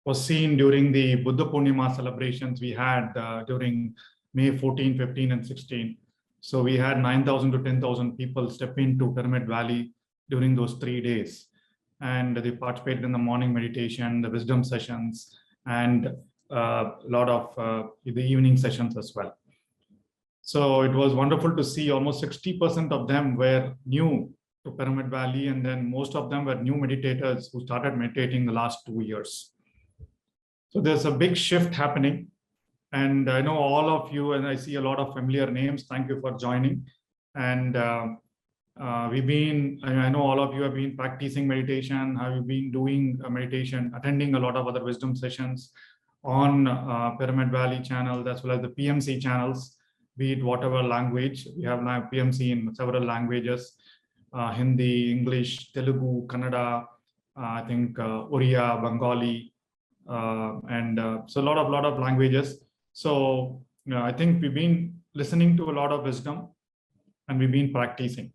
was seen during the Buddha Purnima celebrations we had during May 14, 15, and 16. So we had 9,000 to 10,000 people step into Pyramid Valley during those 3 days. And they participated in the morning meditation, the wisdom sessions, and a lot of the evening sessions as well. So it was wonderful to see almost 60% of them were new to Pyramid Valley, and then most of them were new meditators who started meditating the last 2 years. So there's a big shift happening, and I know all of you, and I see a lot of familiar names. Thank you for joining. And I know all of you have been practicing meditation, have been doing meditation, attending a lot of other wisdom sessions on Pyramid Valley channel, as well as the PMC channels, be it whatever language. We have now PMC in several languages, Hindi, English, Telugu, Kannada, I think Oriya, Bengali, and so a lot of languages. So I think we've been listening to a lot of wisdom and we've been practicing.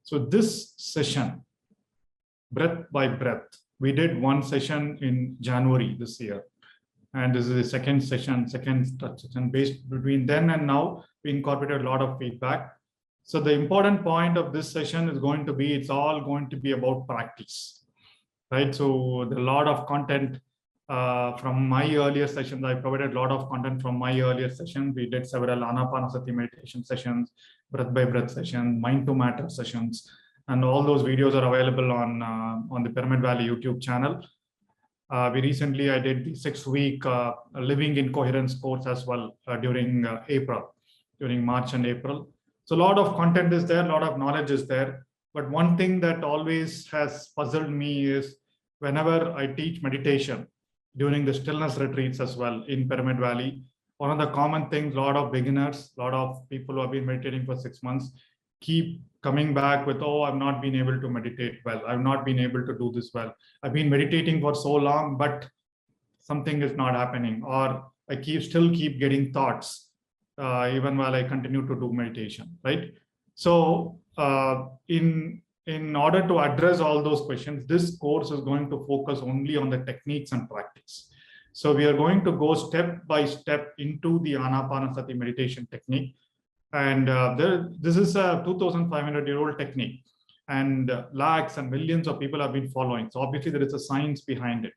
So this session, breath by breath, we did one session in January this year. And this is the second session, based between then and now, we incorporated a lot of feedback. So the important point of this session is going to be, it's all going to be about practice, right? So a lot of content from my earlier sessions. I provided a lot of content from my earlier session. We did several Anapanasati meditation sessions, breath by breath sessions, mind to matter sessions, and all those videos are available on the Pyramid Valley YouTube channel. I did the 6-week Living in Coherence course as well during March and April. So a lot of content is there, a lot of knowledge is there. But one thing that always has puzzled me is whenever I teach meditation during the stillness retreats as well in Pyramid Valley, one of the common things, a lot of beginners, a lot of people who have been meditating for 6 months keep coming back with, oh, I've not been able to meditate well. I've not been able to do this well. I've been meditating for so long, but something is not happening. Or I still keep getting thoughts even while I continue to do meditation, right? So in order to address all those questions, this course is going to focus only on the techniques and practice. So we are going to go step by step into the Anapanasati meditation technique. And this is a 2,500-year-old technique, and lakhs and millions of people have been following. So obviously there is a science behind it.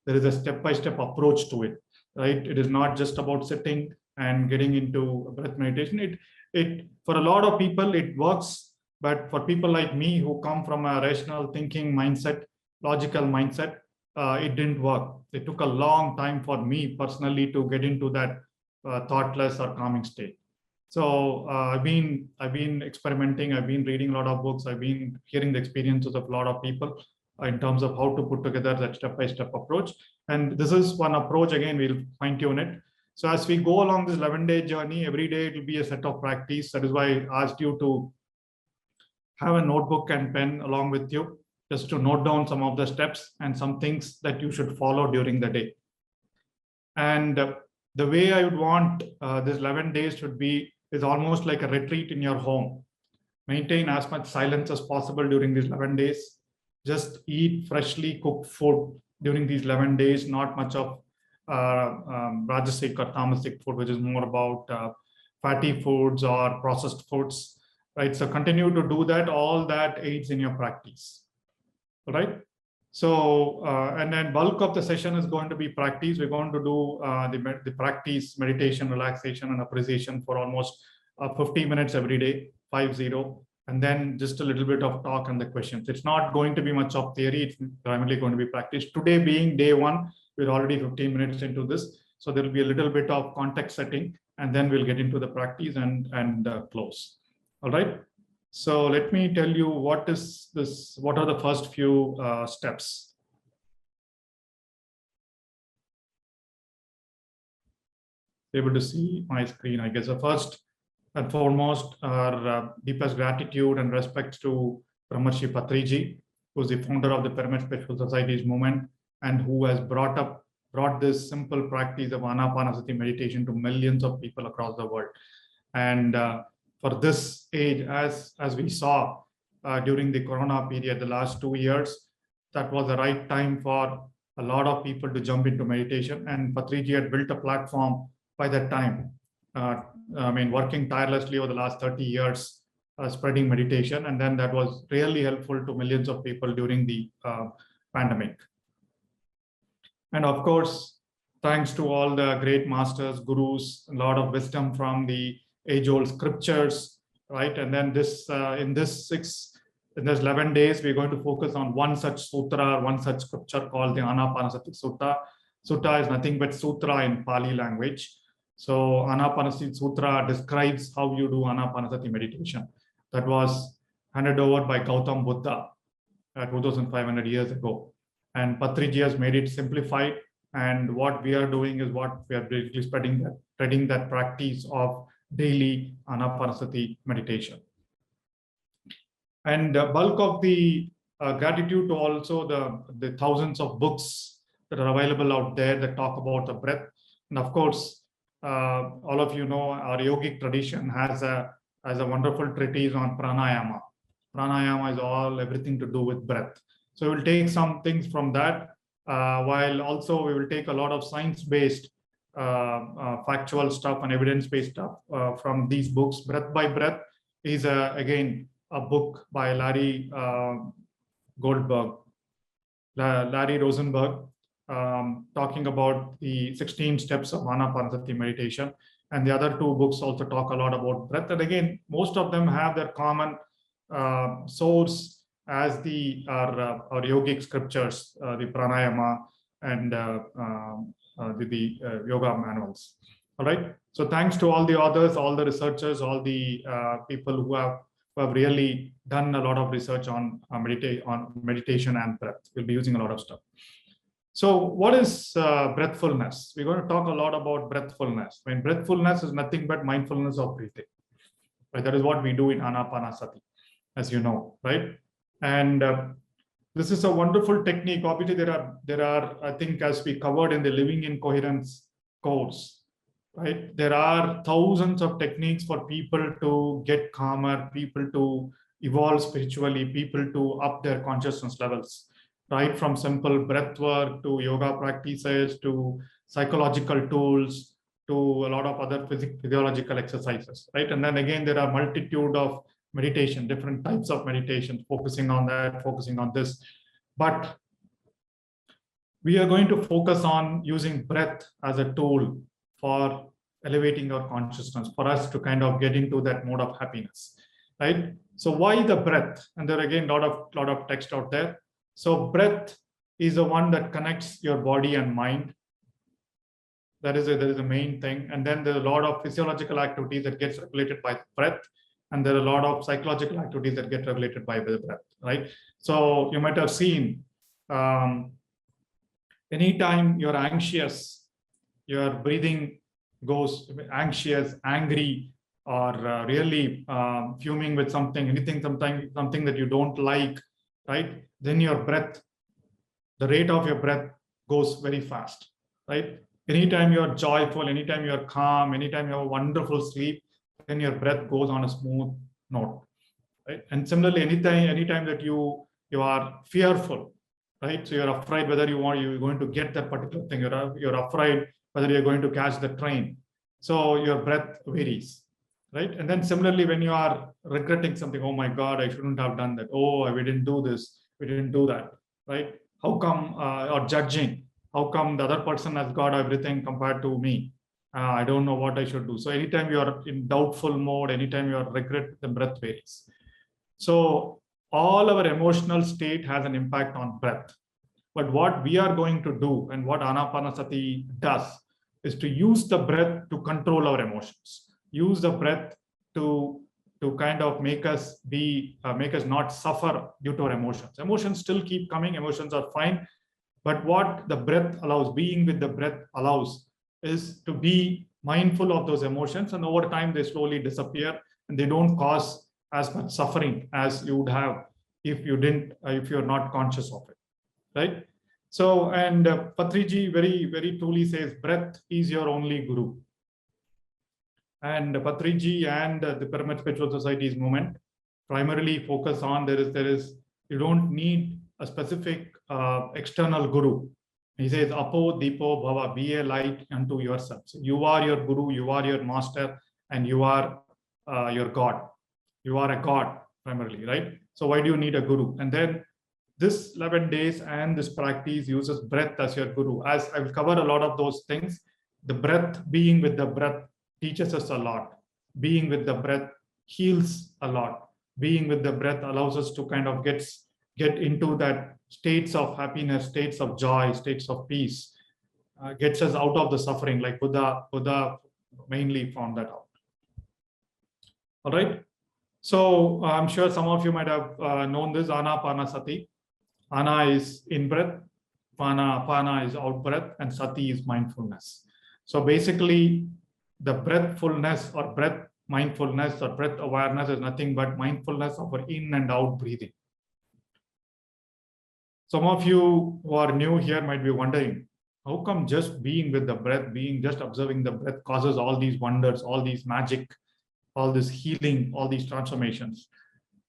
There is a step-by-step approach to it, right? It is not just about sitting and getting into breath meditation. It for a lot of people, it works. But for people like me who come from a rational thinking mindset, logical mindset, it didn't work. It took a long time for me personally to get into that thoughtless or calming state. So I've been experimenting. I've been reading a lot of books. I've been hearing the experiences of a lot of people in terms of how to put together that step-by-step approach. And this is one approach. Again, we'll fine-tune it. So as we go along this 11-day journey, every day it will be a set of practice. That is why I asked you to have a notebook and pen along with you, just to note down some of the steps and some things that you should follow during the day. And the way I would want this 11 days should be is almost like a retreat in your home. Maintain as much silence as possible during these 11 days. Just eat freshly cooked food during these 11 days, not much of Rajasic or Tamasic food, which is more about fatty foods or processed foods, right? So continue to do that. All that aids in your practice, right? So, and then bulk of the session is going to be practice. We're going to do the practice, meditation, relaxation, and appreciation for almost 50 minutes every day, 50. And then just a little bit of talk and the questions. It's not going to be much of theory. It's primarily going to be practice. Today being day 1, we're already 15 minutes into this. So there will be a little bit of context setting, and then we'll get into the practice and close. All right. So let me tell you what is this. What are the first few steps? Able to see my screen, I guess. The first and foremost are deepest gratitude and respect to Brahmarshi Patriji, who is the founder of the Pyramid Spiritual Societies movement and who has brought this simple practice of Anapanasati meditation to millions of people across the world. And for this age, as we saw during the Corona period, the last 2 years, that was the right time for a lot of people to jump into meditation. And Patriji had built a platform by that time. Working tirelessly over the last 30 years, spreading meditation. And then that was really helpful to millions of people during the pandemic. And of course, thanks to all the great masters, gurus, a lot of wisdom from the age-old scriptures, right? And then in this 11 days, we're going to focus on one such sutra, one such scripture called the Anapanasati Sutta. Sutta is nothing but sutra in Pali language. So Anapanasati Sutra describes how you do Anapanasati meditation. That was handed over by Gautam Buddha 2,500 years ago. And Patriji has made it simplified. And what we are doing is what we are basically spreading that practice of daily Anapanasati meditation. And the bulk of the gratitude to also the thousands of books that are available out there that talk about the breath. And of course, all of you know our yogic tradition has a wonderful treatise on pranayama. Pranayama is everything to do with breath. So we'll take some things from that, while also we will take a lot of science-based, factual stuff and evidence-based stuff from these books. Breath by Breath is again a book by Larry Rosenberg, talking about the 16 steps of Anapanasati meditation. And the other two books also talk a lot about breath. And again, most of them have their common source as our yogic scriptures, the pranayama and the yoga manuals. All right. So thanks to all the authors, all the researchers, all the people who have really done a lot of research on meditation and breath. We'll be using a lot of stuff. So what is breathfulness? We're going to talk a lot about breathfulness. Breathfulness is nothing but mindfulness of breathing. Right? That is what we do in Anapanasati, as you know, right? And this is a wonderful technique. Obviously, there are, I think, as we covered in the Living in Coherence course, right? There are thousands of techniques for people to get calmer, people to evolve spiritually, people to up their consciousness levels, right? From simple breath work to yoga practices to psychological tools to a lot of other physiological exercises, right? And then again, there are multitude of meditation, different types of meditation, focusing on that, focusing on this. But we are going to focus on using breath as a tool for elevating our consciousness, for us to kind of get into that mode of happiness, right? So why the breath? And there again, lot of text out there. So breath is the one that connects your body and mind. That is a main thing. And then there are a lot of physiological activities that gets regulated by breath. And there are a lot of psychological activities that get regulated by the breath, right? So you might have seen, anytime you're anxious, your breathing goes anxious, angry, or really fuming with something that you don't like, right? Then your breath, the rate of your breath goes very fast, right? Anytime you're joyful, anytime you're calm, anytime you have a wonderful sleep, then your breath goes on a smooth note, right? And similarly, anytime that you are fearful, right? So you're afraid whether you're going to get that particular thing. You're afraid whether you're going to catch the train. So your breath varies, right? And then similarly, when you are regretting something, oh my God, I shouldn't have done that. Oh, we didn't do this. We didn't do that, right? How come, or judging, how come the other person has got everything compared to me? I don't know what I should do. So anytime you are in doubtful mode, anytime you are regret, the breath varies. So all our emotional state has an impact on breath. But what we are going to do and what Anapanasati does is to use the breath to control our emotions. Use the breath to kind of make us not suffer due to our emotions. Emotions still keep coming. Emotions are fine. But what the breath allows, being with the breath allows, is to be mindful of those emotions, and over time they slowly disappear and they don't cause as much suffering as you would have if you're not conscious of it, right? So, and Patriji very, very truly says, breath is your only guru. And Patriji and the Pyramid Spiritual Society's movement primarily focus on you don't need a specific external guru. He says, Apo Deepo Bhava, be a light unto yourself. So you are your guru, you are your master, and you are your God. You are a God primarily, right? So why do you need a guru? And then this 11 days and this practice uses breath as your guru. As I will cover a lot of those things, the breath, being with the breath teaches us a lot. Being with the breath heals a lot. Being with the breath allows us to kind of get into that states of happiness, states of joy, states of peace, gets us out of the suffering, like Buddha mainly found that out. All right. So I'm sure some of you might have known this, Anapanasati. Ana is in breath, Pana is out breath, and Sati is mindfulness. So basically, the breathfulness or breath mindfulness or breath awareness is nothing but mindfulness of our in and out breathing. Some of you who are new here might be wondering, how come just being with the breath, just observing the breath causes all these wonders, all these magic, all this healing, all these transformations?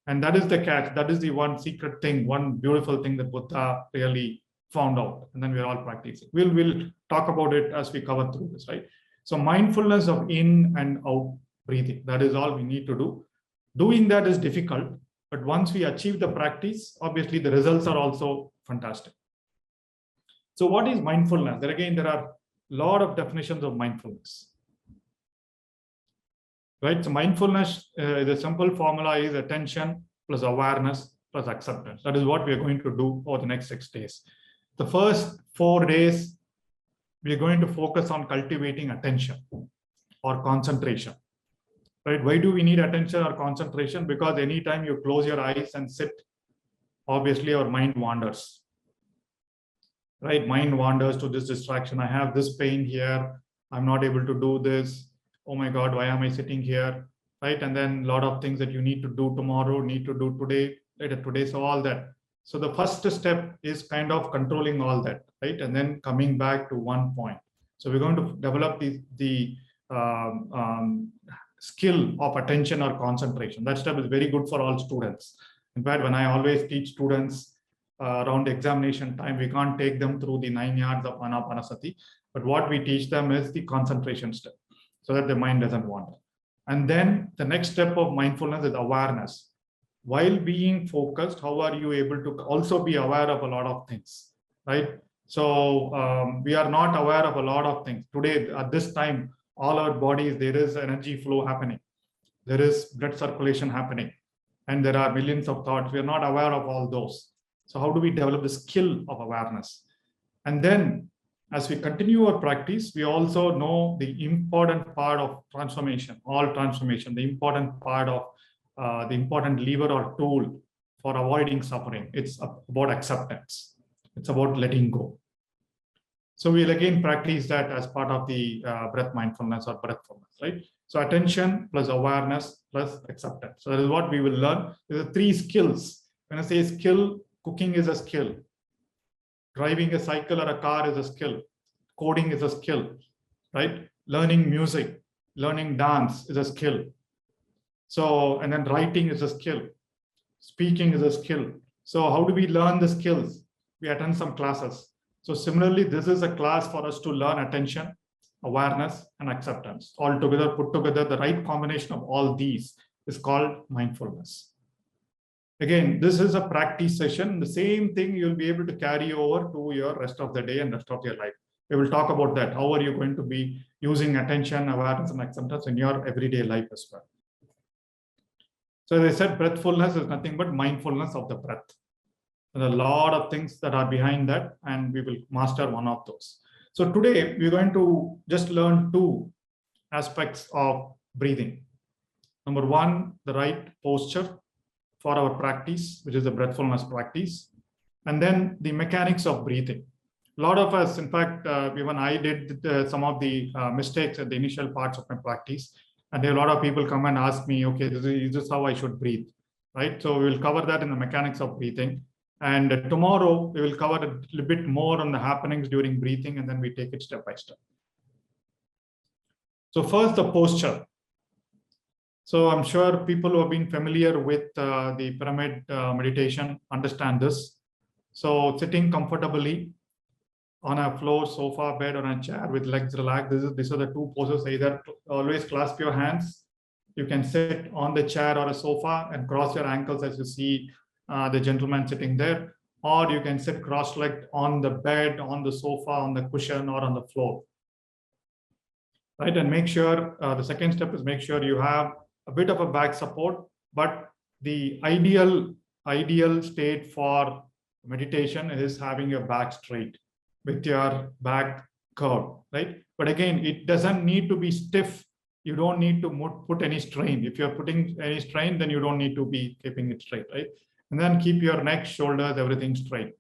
And that is the catch. That is the one secret thing, one beautiful thing that Buddha really found out. And then we're all practicing. We'll talk about it as we cover through this, right? So mindfulness of in and out breathing, that is all we need to do. Doing that is difficult, but once we achieve the practice, obviously the results are also fantastic. So what is mindfulness? There again, there are a lot of definitions of mindfulness. Right? So mindfulness, the simple formula is attention plus awareness plus acceptance. That is what we are going to do over the next 6 days. The first 4 days, we are going to focus on cultivating attention or concentration. Right? Why do we need attention or concentration? Because anytime you close your eyes and sit, obviously our mind wanders. Right? Mind wanders to this distraction. I have this pain here. I'm not able to do this. Oh my God, why am I sitting here? Right? And then a lot of things that you need to do tomorrow, need to do today, later today. So all that. So the first step is kind of controlling all that, right? And then coming back to one point. So we're going to develop the skill of attention or concentration. That step is very good for all students. In fact, when I always teach students around examination time, we can't take them through the 9 yards of Anapanasati, but what we teach them is the concentration step, so that the mind doesn't wander. And then the next step of mindfulness is awareness. While being focused, how are you able to also be aware of a lot of things, right? So we are not aware of a lot of things. Today, at this time, all our bodies, there is energy flow happening. There is blood circulation happening. And there are millions of thoughts. We are not aware of all those. So how do we develop the skill of awareness? And then as we continue our practice, we also know the important part of transformation, all transformation, the important part of the important lever or tool for avoiding suffering. It's about acceptance. It's about letting go. So we'll again practice that as part of the breath mindfulness or breathfulness, right? So attention plus awareness plus acceptance. So that is what we will learn. There are 3 skills. When I say skill, cooking is a skill. Driving a cycle or a car is a skill. Coding is a skill, right? Learning music, learning dance is a skill. So, and then writing is a skill. Speaking is a skill. So how do we learn the skills? We attend some classes. So similarly, this is a class for us to learn attention, awareness, and acceptance. All together, put together, the right combination of all these is called mindfulness. Again, this is a practice session. The same thing you'll be able to carry over to your rest of the day and rest of your life. We will talk about that. How are you going to be using attention, awareness, and acceptance in your everyday life as well? So as I said, breathfulness is nothing but mindfulness of the breath. There are a lot of things that are behind that, and we will master one of those. So today, we're going to just learn 2 aspects of breathing. Number 1, the right posture for our practice, which is the breathfulness practice. And then the mechanics of breathing. A lot of us, in fact, even I did some of the mistakes at the initial parts of my practice. And a lot of people come and ask me, okay, is this how I should breathe, right? So we will cover that in the mechanics of breathing. And tomorrow, we will cover a little bit more on the happenings during breathing, and then we take it step by step. So first, the posture. So I'm sure people who have been familiar with the pyramid meditation understand this. So sitting comfortably, on a floor, sofa, bed, on a chair with legs relaxed. These are the two poses. Either always clasp your hands. You can sit on the chair or a sofa and cross your ankles as you see the gentleman sitting there. Or you can sit cross-legged on the bed, on the sofa, on the cushion, or on the floor. Right, and make sure, the second step is make sure you have a bit of a back support, but the ideal state for meditation is having your back straight with your back curved, right? But again, it doesn't need to be stiff. You don't need to put any strain. If you're putting any strain, then you don't need to be keeping it straight, right? And then keep your neck, shoulders, everything straight.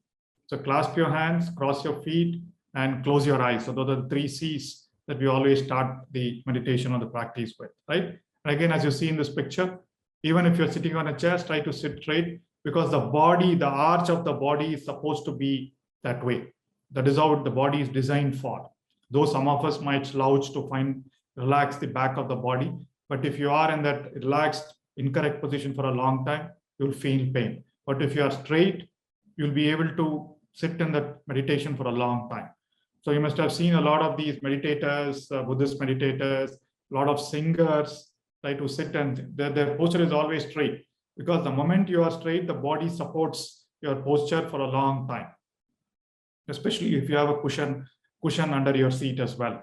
So clasp your hands, cross your feet, and close your eyes. So those are the 3 C's that we always start the meditation or the practice with, right? And again, as you see in this picture, even if you're sitting on a chair, try to sit straight, because the body, the arch of the body is supposed to be that way. That is how the body is designed for. Though some of us might slouch to relax the back of the body, but if you are in that relaxed, incorrect position for a long time, you'll feel pain. But if you are straight, you'll be able to sit in that meditation for a long time. So you must have seen a lot of these meditators, Buddhist meditators, a lot of singers try to sit, and their posture is always straight, because the moment you are straight, the body supports your posture for a long time, especially if you have a cushion under your seat as well.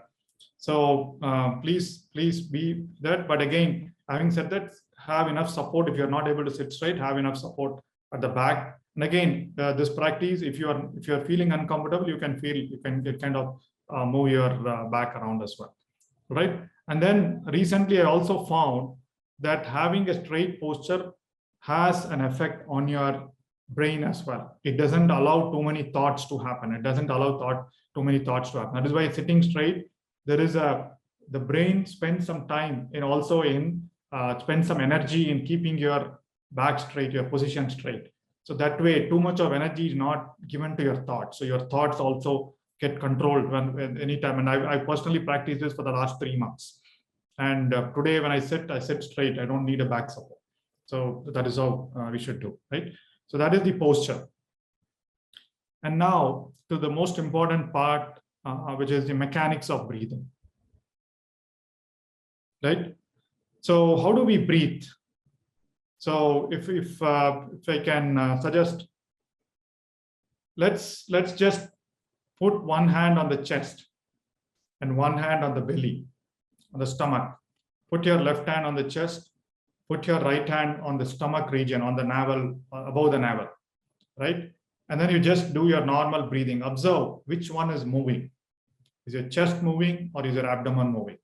So please be that. But again, having said that, have enough support. If you're not able to sit straight, have enough support at the back. And again, this practice, if you're feeling uncomfortable, you can kind of move your back around as well, right? And then recently, I also found that having a straight posture has an effect on your brain as well. It doesn't allow too many thoughts to happen. It doesn't allow too many thoughts to happen. That is why sitting straight, the brain spends some time spend some energy in keeping your back straight, your position straight. So that way, too much of energy is not given to your thoughts. So your thoughts also get controlled when anytime. And I personally practice this for the last 3 months. And today when I sit straight. I don't need a back support. So that is how we should do, right? So that is the posture. And now to the most important part, which is the mechanics of breathing, right? So how do we breathe? So if I can suggest, let's just put one hand on the chest and one hand on the belly, on the stomach. Put your left hand on the chest, put your right hand on the stomach region, on the navel, above the navel, right? And then you just do your normal breathing. Observe which one is moving. Is your chest moving or is your abdomen moving?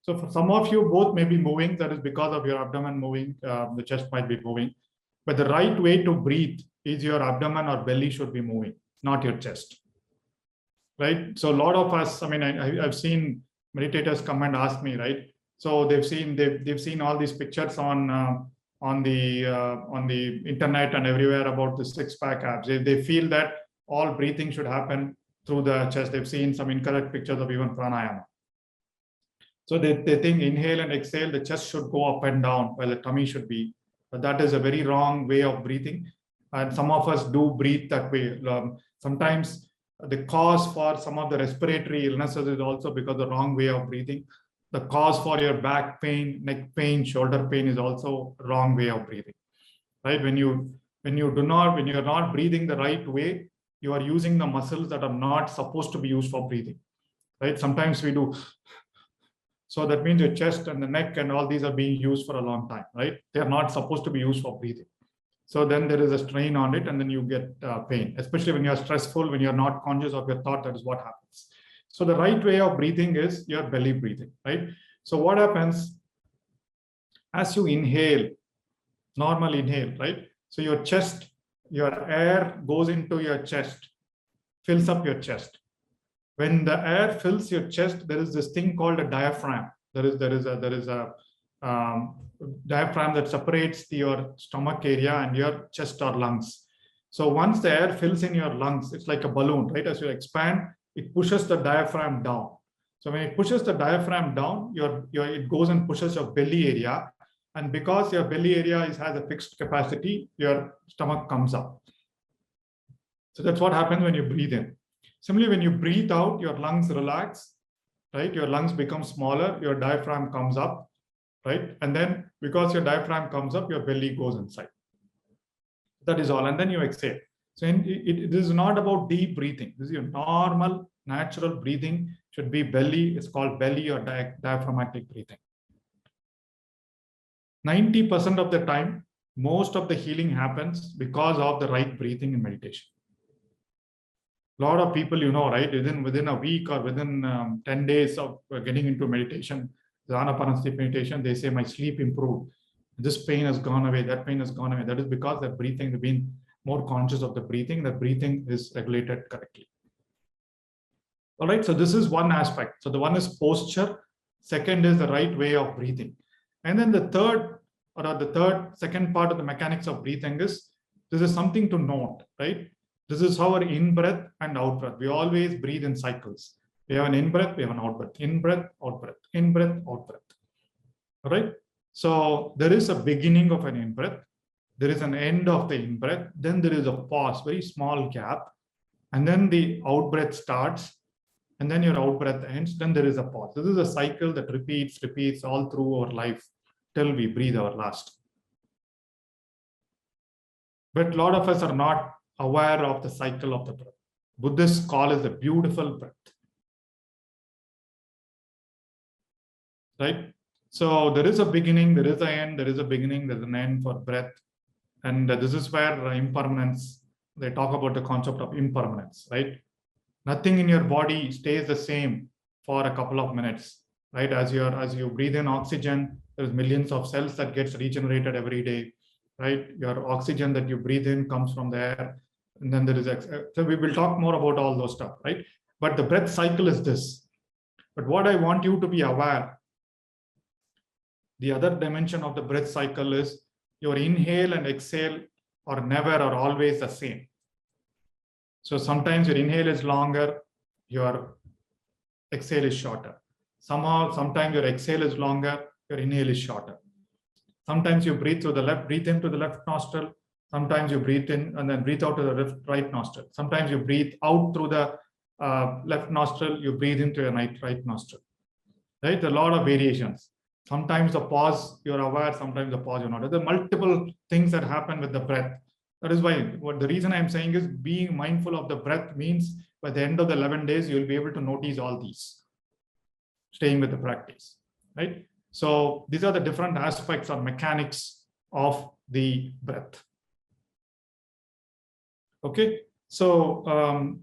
So for some of you, both may be moving. That is because of your abdomen moving. The chest might be moving. But the right way to breathe is your abdomen or belly should be moving, not your chest. Right? So a lot of us, I mean, I've seen meditators come and ask me, right? So they've seen all these pictures on the internet and everywhere about the 6-pack abs. They feel that all breathing should happen through the chest. They've seen some incorrect pictures of even pranayama. So they think inhale and exhale, the chest should go up and down while the tummy should be. But that is a very wrong way of breathing. And some of us do breathe that way. Sometimes the cause for some of the respiratory illnesses is also because of the wrong way of breathing. The cause for your back pain, neck pain, shoulder pain is also wrong way of breathing. Right? When you're not breathing the right way, you are using the muscles that are not supposed to be used for breathing. Right? Sometimes we do. So that means your chest and the neck and all these are being used for a long time, right? They're not supposed to be used for breathing. So then there is a strain on it and then you get pain, especially when you're stressful, when you're not conscious of your thought, that is what happens. So the right way of breathing is your belly breathing, right? So what happens as you inhale, normal inhale, right? So your chest, your air goes into your chest, fills up your chest. When the air fills your chest, there is this thing called a diaphragm. There is a diaphragm that separates your stomach area and your chest or lungs. So once the air fills in your lungs, it's like a balloon, right? As you expand, it pushes the diaphragm down. So when it pushes the diaphragm down, it goes and pushes your belly area. And because your belly area has a fixed capacity, your stomach comes up. So that's what happens when you breathe in. Similarly, when you breathe out, your lungs relax, right? Your lungs become smaller, your diaphragm comes up, right? And then because your diaphragm comes up, your belly goes inside. That is all. And then you exhale. So it is not about deep breathing. This is your normal, natural breathing. Should be belly. It's called belly or diaphragmatic breathing. 90% of the time, most of the healing happens because of the right breathing in meditation. A lot of people, right, within a week or within 10 days of getting into meditation, the Anapanasati meditation, they say, my sleep improved. This pain has gone away. That pain has gone away. That is because they're breathing, they've been more conscious of the breathing. The breathing is regulated correctly. All right. So this is one aspect. So the one is posture. Second is the right way of breathing. And then the second part of the mechanics of breathing is, this is something to note, right? This is our in-breath and out-breath. We always breathe in cycles. We have an in-breath, we have an out-breath. In-breath, out-breath. In-breath, out-breath. All right. So there is a beginning of an in-breath. There is an end of the in-breath. Then there is a pause, very small gap. And then the out-breath starts. And then your out-breath ends. Then there is a pause. This is a cycle that repeats all through our life till we breathe our last. But a lot of us are not aware of the cycle of the breath. Buddhists call it the beautiful breath. Right? So there is a beginning, there is an end, there is a beginning, there's an end for breath. And this is where impermanence, they talk about the concept of impermanence, right? Nothing in your body stays the same for a couple of minutes, right? As you breathe in oxygen, there's millions of cells that gets regenerated every day, right? Your oxygen that you breathe in comes from the air. And then there is, so we will talk more about all those stuff, right? But the breath cycle is this. But what I want you to be aware, the other dimension of the breath cycle is your inhale and exhale are never or always the same. So sometimes your inhale is longer, your exhale is shorter. Sometimes your exhale is longer, your inhale is shorter. Sometimes you breathe through the left, breathe into the left nostril. Sometimes you breathe in and then breathe out to the right nostril. Sometimes you breathe out through the left nostril, you breathe into your right nostril. Right? A lot of variations. Sometimes the pause you're aware, sometimes the pause you're not. There are multiple things that happen with the breath. That is why the reason I'm saying is being mindful of the breath means by the end of the 11 days, you'll be able to notice all these, staying with the practice, right? So these are the different aspects or mechanics of the breath. Okay, so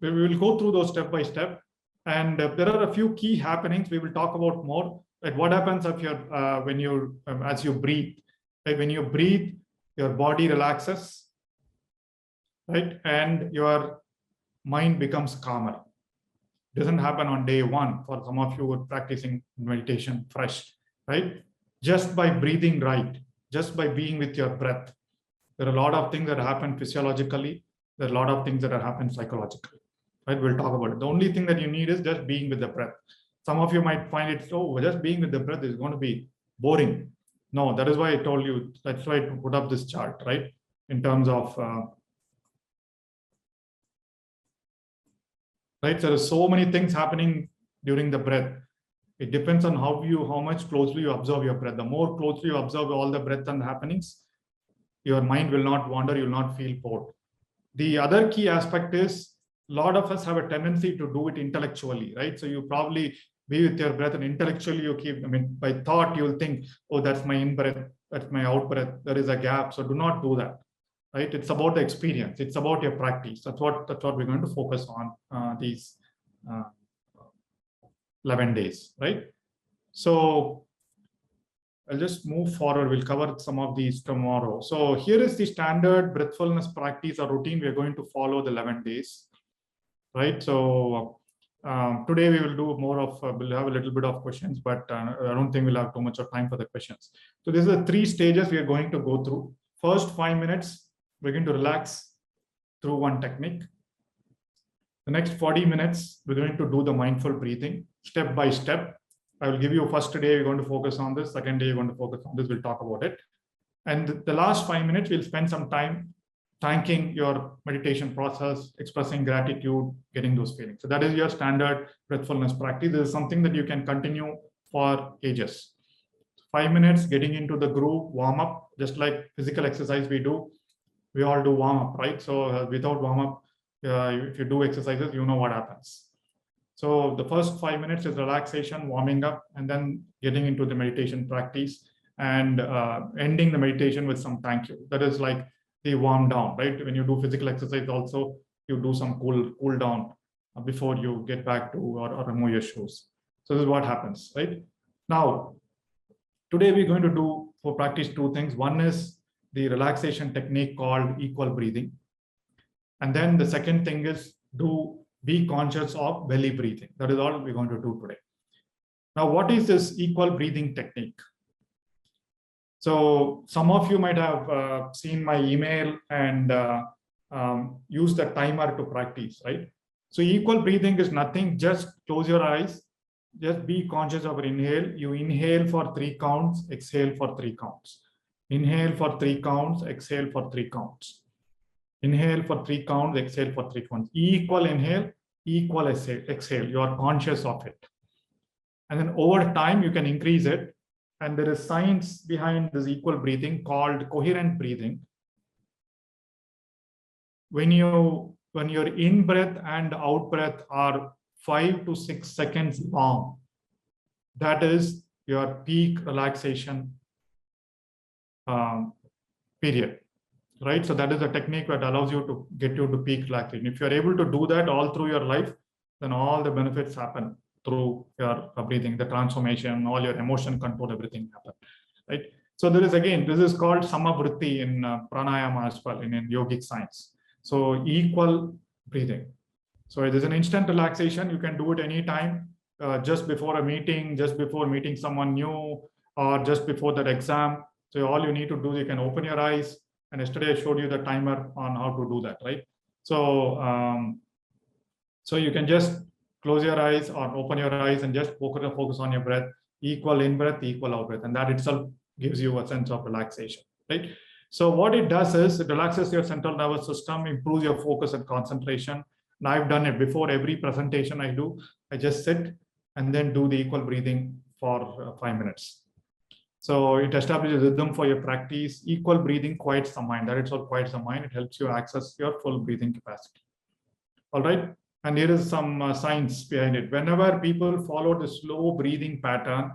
we will go through those step by step. And there are a few key happenings we will talk about more. Like what happens if you're as you breathe. Right? When you breathe, your body relaxes, right? And your mind becomes calmer. It doesn't happen on day one for some of you who are practicing meditation fresh, right? Just by breathing right, just by being with your breath. There are a lot of things that happen physiologically. There are a lot of things that happen psychologically, right? We'll talk about it. The only thing that you need is just being with the breath. Some of you might find it, so just being with the breath is going to be boring. No, that is why I told you, that's why I put up this chart, right? In terms of, right? So there's so many things happening during the breath. It depends on how much closely you observe your breath. The more closely you observe all the breath and happenings, your mind will not wander, you'll not feel bored. The other key aspect is a lot of us have a tendency to do it intellectually, right? So you probably be with your breath and intellectually you keep, by thought, you'll think, oh, that's my in-breath, that's my out-breath, there is a gap. So do not do that, right? It's about the experience. It's about your practice. That's what we're going to focus on these 11 days, right? So I'll just move forward. We'll cover some of these tomorrow. So here is the standard breathfulness practice or routine we're going to follow the 11 days, right? So today we will do more of, we'll have a little bit of questions, but I don't think we'll have too much of time for the questions. So these are the 3 stages we are going to go through. First 5 minutes, we're going to relax. through one technique. The next 40 minutes, we're going to do the mindful breathing step by step. I will give you first day, we're going to focus on this. Second day, you're going to focus on this. We'll talk about it. And the last 5 minutes, we'll spend some time thanking your meditation process, expressing gratitude, getting those feelings. So that is your standard breathfulness practice. This is something that you can continue for ages. 5 minutes, getting into the groove, warm up, just like physical exercise we do. We all do warm up, right? So without warm up, if you do exercises, you know what happens. So the first 5 minutes is relaxation, warming up, and then getting into the meditation practice and ending the meditation with some thank you. That is like the warm down, right? When you do physical exercise also, you do some cool down before you get back to or remove your shoes. So this is what happens, right? Now, today we're going to do for practice two things. One is the relaxation technique called equal breathing. And then the second thing is be conscious of belly breathing. That is all we're going to do today. Now, what is this equal breathing technique? So some of you might have seen my email and use the timer to practice, right? So equal breathing is nothing, just close your eyes, just be conscious of your inhale. You inhale for 3 counts, exhale for 3 counts. Inhale for 3 counts, exhale for 3 counts. Inhale for 3 counts, exhale for 3 counts. Equal inhale, equal exhale. You are conscious of it. And then over time, you can increase it. And there is science behind this equal breathing called coherent breathing. When your in-breath and out-breath are 5 to 6 seconds long, that is your peak relaxation period, right? So that is a technique that allows you to get you to peak relaxation. If you're able to do that all through your life, then all the benefits happen through your breathing, the transformation, all your emotion control, everything happen, right? So there is, again, this is called samavritti in pranayama as well, in yogic science. So equal breathing. So it is an instant relaxation. You can do it anytime, just before a meeting, just before meeting someone new, or just before that exam. So all you need to do, you can open your eyes. And yesterday I showed you the timer on how to do that, right? So, so you can just close your eyes or open your eyes and just focus on your breath, equal in breath, equal out breath. And that itself gives you a sense of relaxation, right? So what it does is it relaxes your central nervous system, improves your focus and concentration. And I've done it before every presentation I do. I just sit and then do the equal breathing for 5 minutes. So it establishes rhythm for your practice. Equal breathing quiets the mind. That itself quiets the mind. It helps you access your full breathing capacity. All right. And here is some science behind it. Whenever people follow the slow breathing pattern,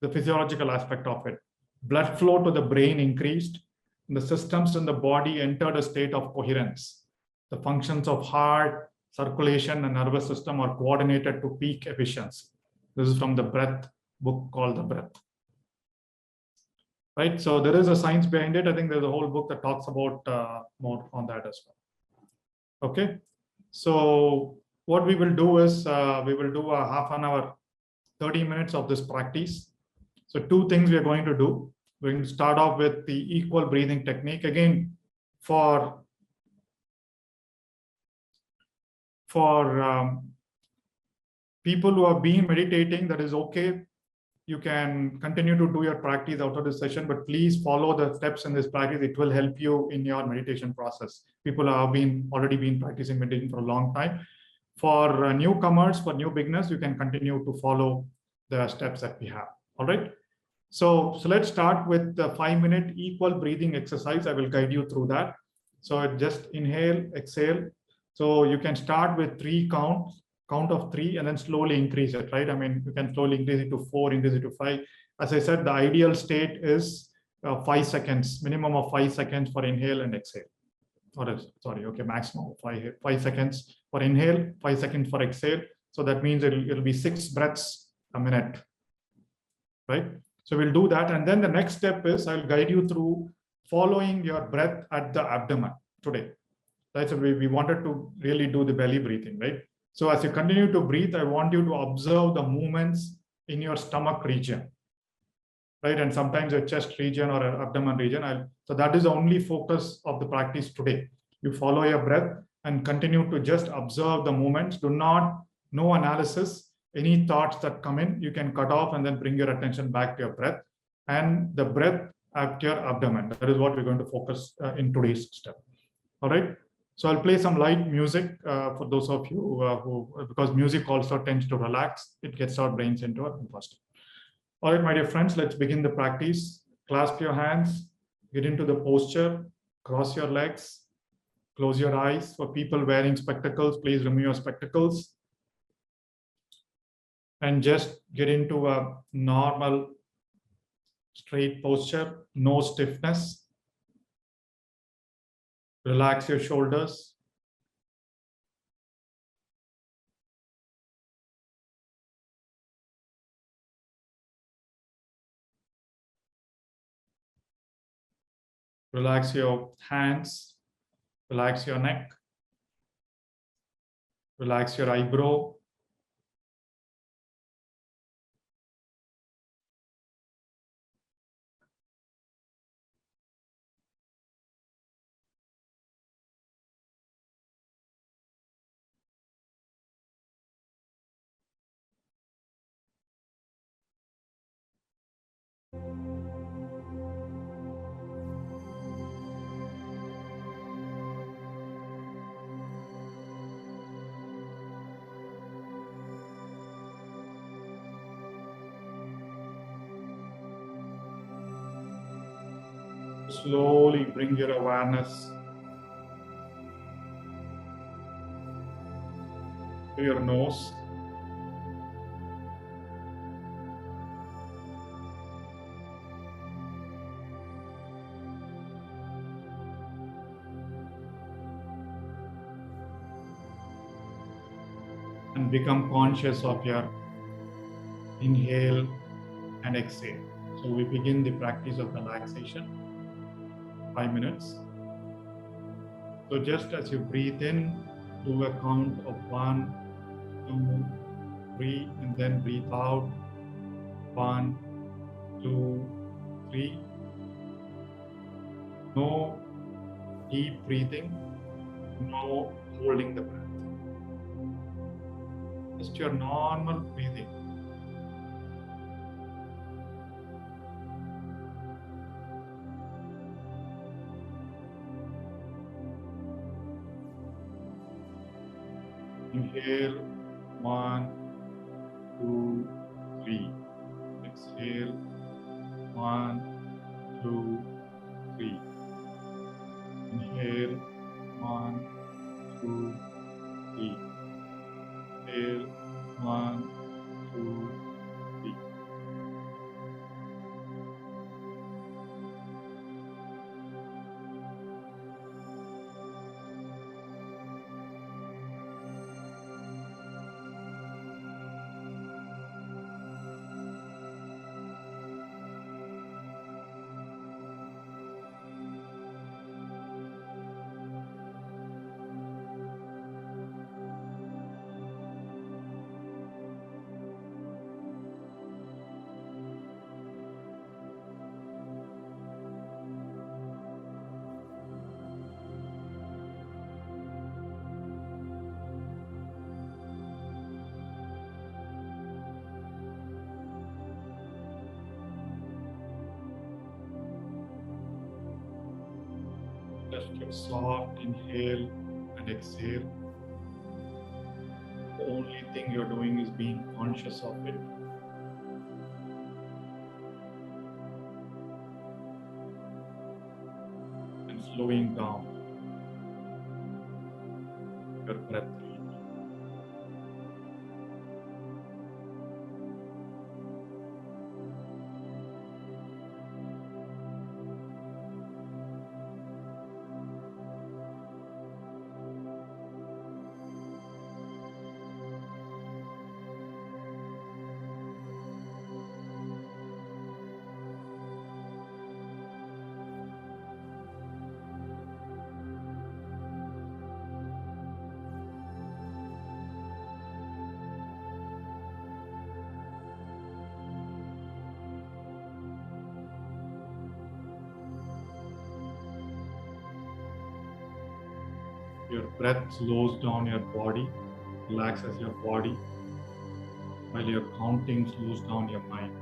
the physiological aspect of it, blood flow to the brain increased, and the systems in the body entered a state of coherence. The functions of heart, circulation, and nervous system are coordinated to peak efficiency. This is from the breath book called The Breath. Right? So there is a science behind it. I think there's a whole book that talks about more on that as well. Okay. So what we will do is we will do a half an hour, 30 minutes of this practice. So 2 things we are going to do. We're going to start off with the equal breathing technique. Again, for people who have been meditating, that is okay. You can continue to do your practice after this session, but please follow the steps in this practice. It will help you in your meditation process. People who have already been practicing meditation for a long time. For newcomers, for new beginners, you can continue to follow the steps that we have. All right. So let's start with the 5-minute equal breathing exercise. I will guide you through that. So just inhale, exhale. So you can start with 3 counts. Count of 3 and then slowly increase it, right? I mean, you can slowly increase it to 4, increase it to 5. As I said, the ideal state is 5 seconds, minimum of 5 seconds for inhale and exhale. Or sorry, okay, maximum 5 seconds for inhale, 5 seconds for exhale. So that means it'll be 6 breaths a minute, right? So we'll do that. And then the next step is I'll guide you through following your breath at the abdomen today. Right? So we wanted to really do the belly breathing, right? So as you continue to breathe, I want you to observe the movements in your stomach region, right? And sometimes your chest region or abdomen region. So that is the only focus of the practice today. You follow your breath and continue to just observe the movements. No analysis. Any thoughts that come in, you can cut off and then bring your attention back to your breath and the breath at your abdomen. That is what we're going to focus in today's step. All right. So I'll play some light music for those of you who, because music also tends to relax. It gets our brains into a first. All right, my dear friends, let's begin the practice. Clasp your hands, get into the posture, cross your legs, close your eyes. For people wearing spectacles, please remove your spectacles. And just get into a normal, straight posture, no stiffness. Relax your shoulders. Relax your hands. Relax your neck. Relax your eyebrow. Slowly bring your awareness to your nose. And become conscious of your inhale and exhale. So we begin the practice of relaxation. 5 minutes. So just as you breathe in, do a count of 1, 2, 3, and then breathe out. 1, 2, 3. No deep breathing, no holding the breath. Just your normal breathing. Inhale, 1, 2, 3. Exhale, 1, 2, 3. Inhale, 1, 2, 3. Exhale, 1, 2, 3. Just your soft inhale and exhale. The only thing you're doing is being conscious of it. And slowing down your breath rate. Your breath slows down your body, relaxes your body, while your counting slows down your mind.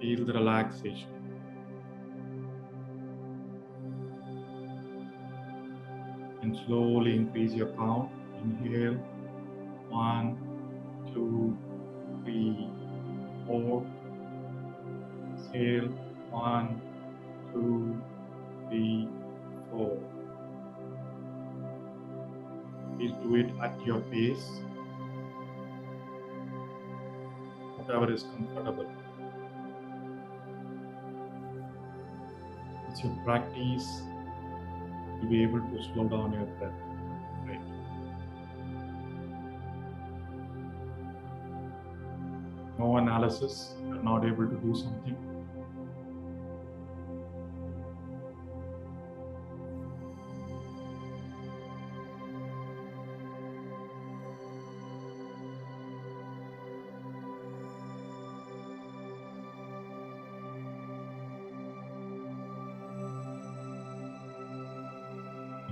Feel the relaxation. And slowly increase your count. Inhale, 1, 2, 3, 4. Exhale, 1, 2, 3, 4. Please do it at your pace, whatever is comfortable. It's your practice to be able to slow down your breath. Right? No analysis, you're not able to do something.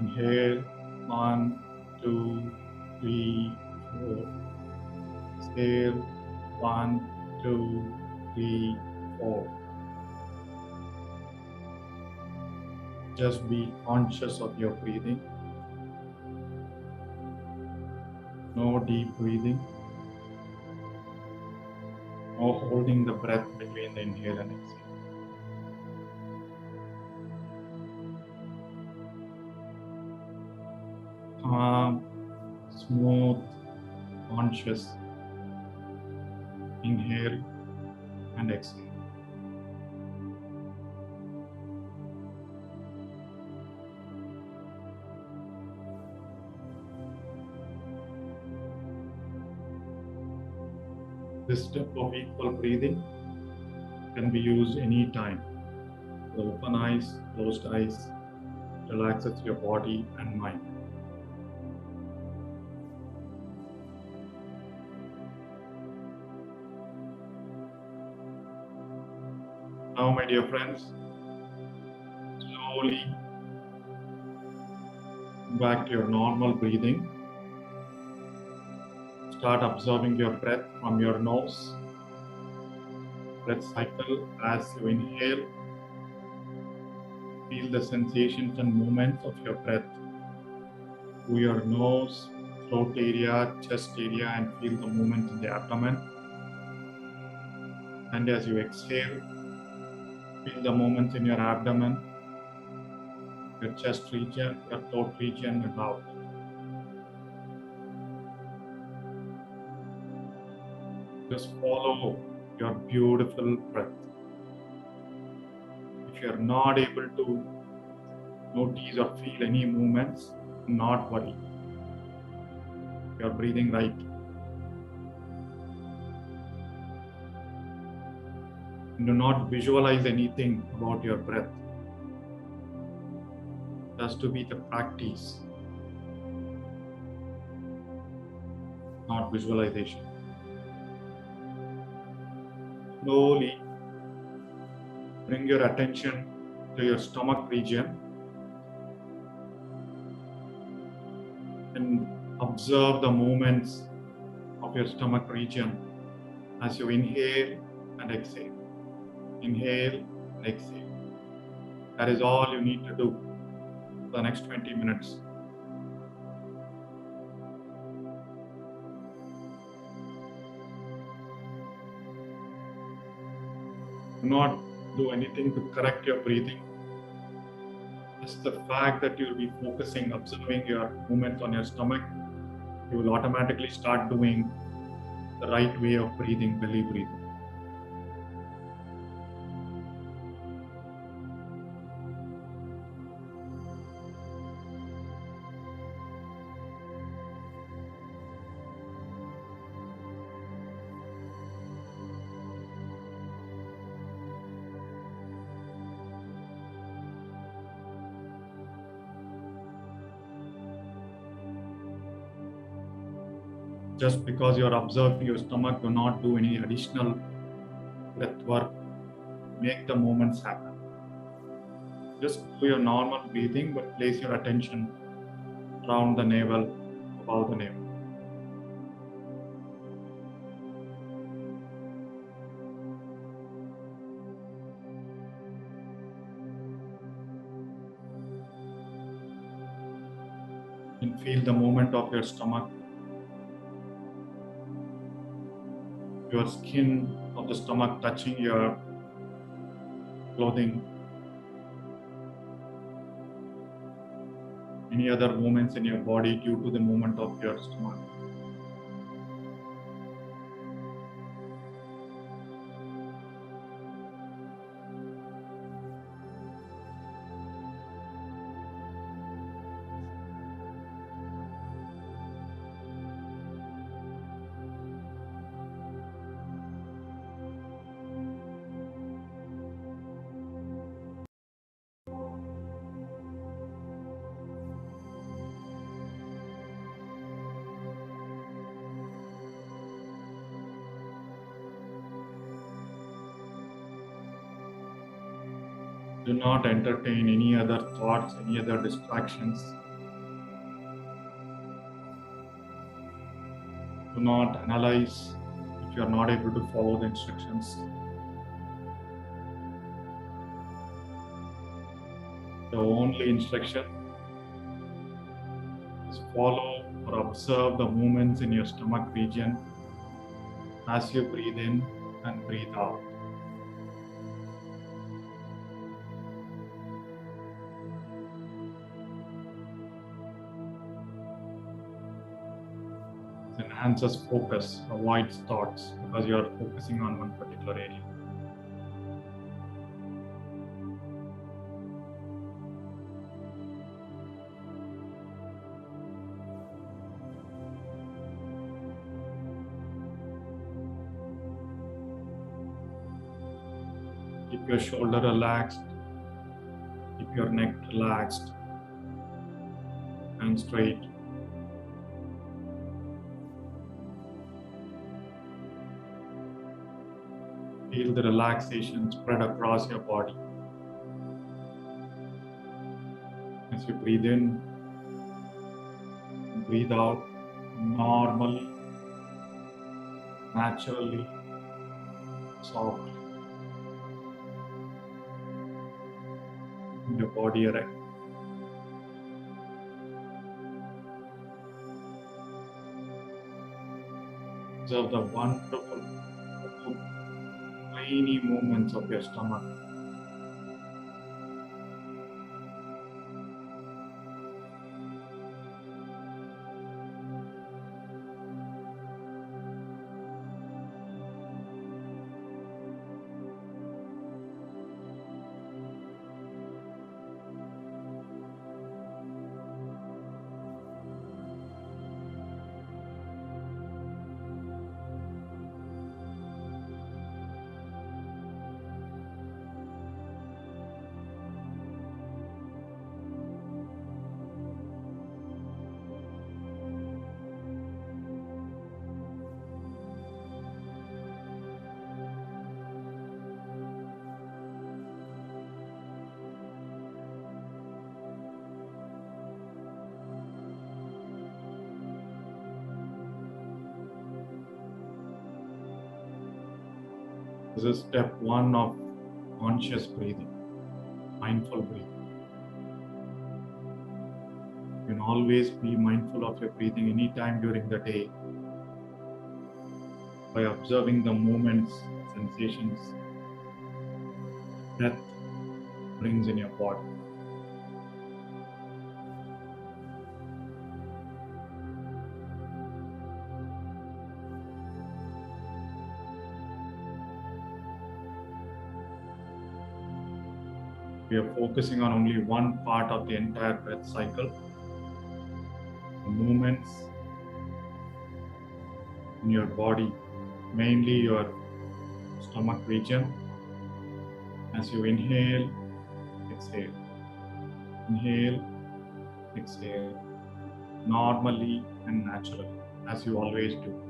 Inhale, 1, 2, 3, 4. Exhale, 1, 2, 3, 4. Just be conscious of your breathing. No deep breathing. No holding the breath between the inhale and exhale. Calm, smooth, conscious. Inhale and exhale. This step of equal breathing can be used anytime. The open eyes, closed eyes, relaxes your body and mind. Now, my dear friends, slowly back to your normal breathing. Start observing your breath from your nose. Breath cycle as you inhale. Feel the sensations and movements of your breath through your nose, throat area, chest area, and feel the movement in the abdomen. And as you exhale, feel the movements in your abdomen, your chest region, your throat region, and out. Just follow your beautiful breath. If you are not able to notice or feel any movements, do not worry. You are breathing right. Do not visualize anything about your breath. It has to be the practice, not visualization. Slowly bring your attention to your stomach region and observe the movements of your stomach region as you inhale and exhale. Inhale and exhale. That is all you need to do for the next 20 minutes. Do not do anything to correct your breathing. Just the fact that you will be focusing, observing your movements on your stomach, you will automatically start doing the right way of breathing, belly breathing. Just because you're observing your stomach, do not do any additional breath work. Make the movements happen. Just do your normal breathing, but place your attention around the navel, above the navel. And feel the movement of your stomach. Your skin of the stomach touching your clothing. Any other movements in your body due to the movement of your stomach. Do not entertain any other thoughts, any other distractions. Do not analyze if you are not able to follow the instructions. The only instruction is follow or observe the movements in your stomach region as you breathe in and breathe out. It enhances focus, avoids thoughts because you are focusing on one particular area. Keep your shoulder relaxed, keep your neck relaxed and straight. Feel the relaxation spread across your body. As you breathe in, breathe out normally, naturally, softly. Your body erect. Observe the wonderful, tiny movements of your stomach. This is step 1 of conscious breathing, mindful breathing. You can always be mindful of your breathing anytime during the day by observing the movements, sensations, breath brings in your body. We are focusing on only one part of the entire breath cycle, the movements in your body, mainly your stomach region. As you inhale, exhale, inhale, exhale, normally and naturally, as you always do.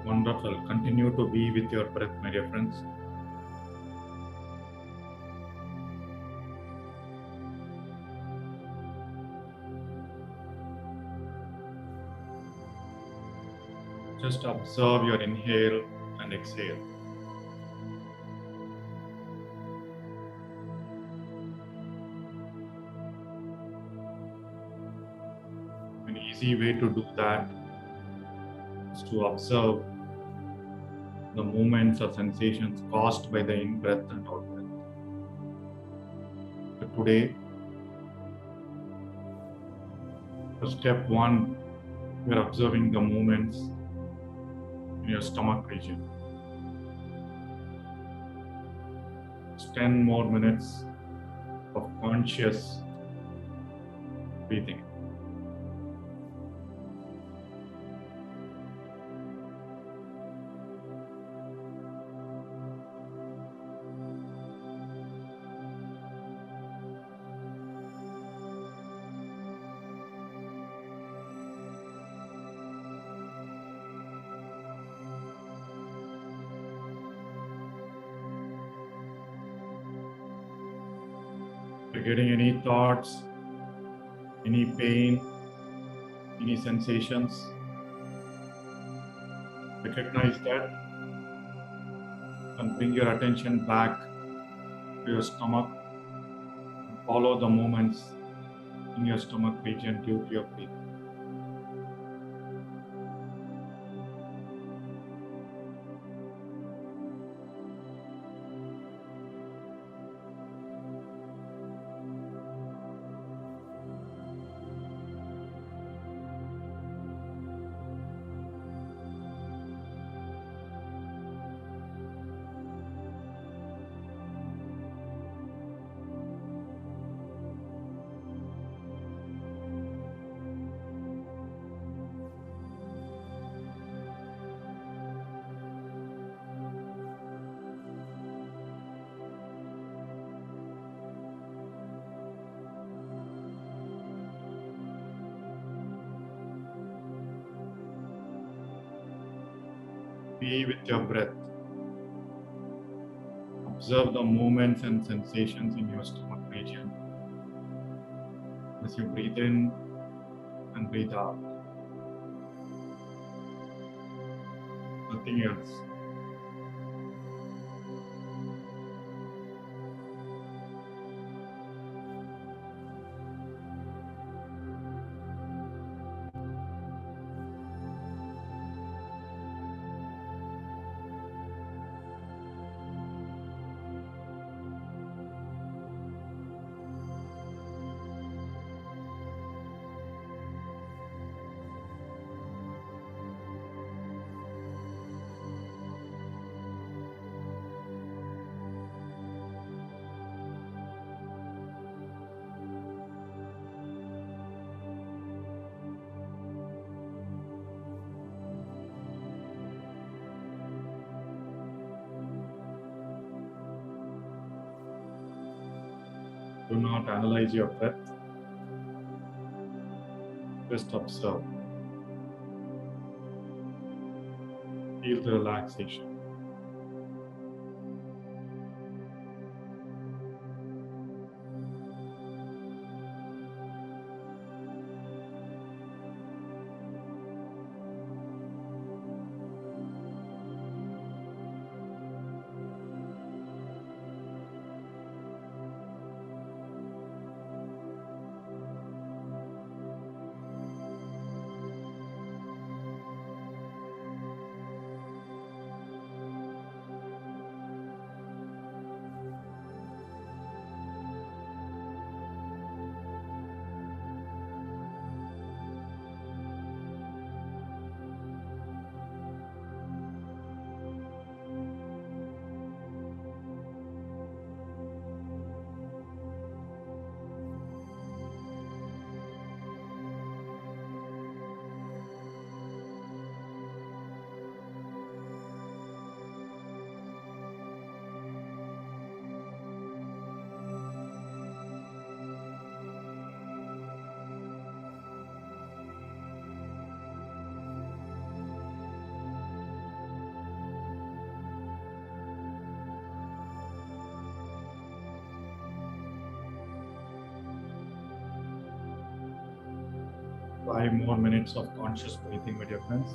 Wonderful. Continue to be with your breath, my dear friends. Just observe your inhale and exhale. An easy way to do that is to observe the movements or sensations caused by the in-breath and out-breath. So today, for step 1, we are observing the movements in your stomach region. It's 10 more minutes of conscious breathing. If you're getting any thoughts, any pain, any sensations, recognize that and bring your attention back to your stomach and follow the movements in your stomach region due to your breathing. Be with your breath. Observe the movements and sensations in your stomach region as you breathe in and breathe out. Nothing else. Do not analyze your breath. Just observe. Feel the relaxation. Five more minutes of conscious breathing, my dear friends.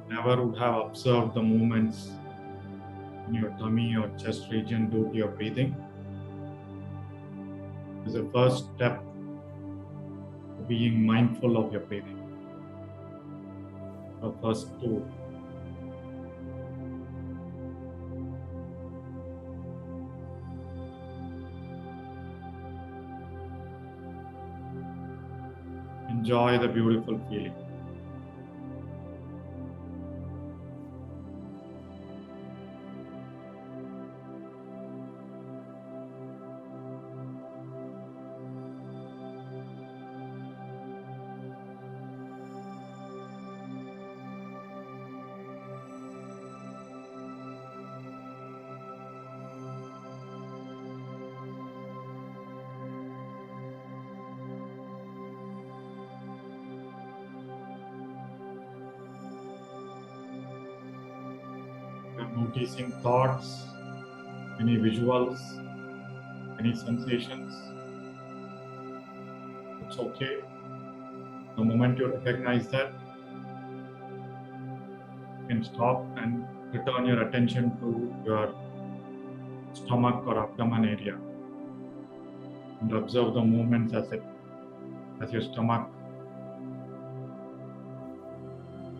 Never would have observed the movements in your tummy or chest region due to your breathing. This is the first step to being mindful of your breathing. The first two. Enjoy the beautiful feeling. Noticing thoughts, any visuals, any sensations. It's okay. The moment you recognize that, you can stop and return your attention to your stomach or abdomen area and observe the movements as your stomach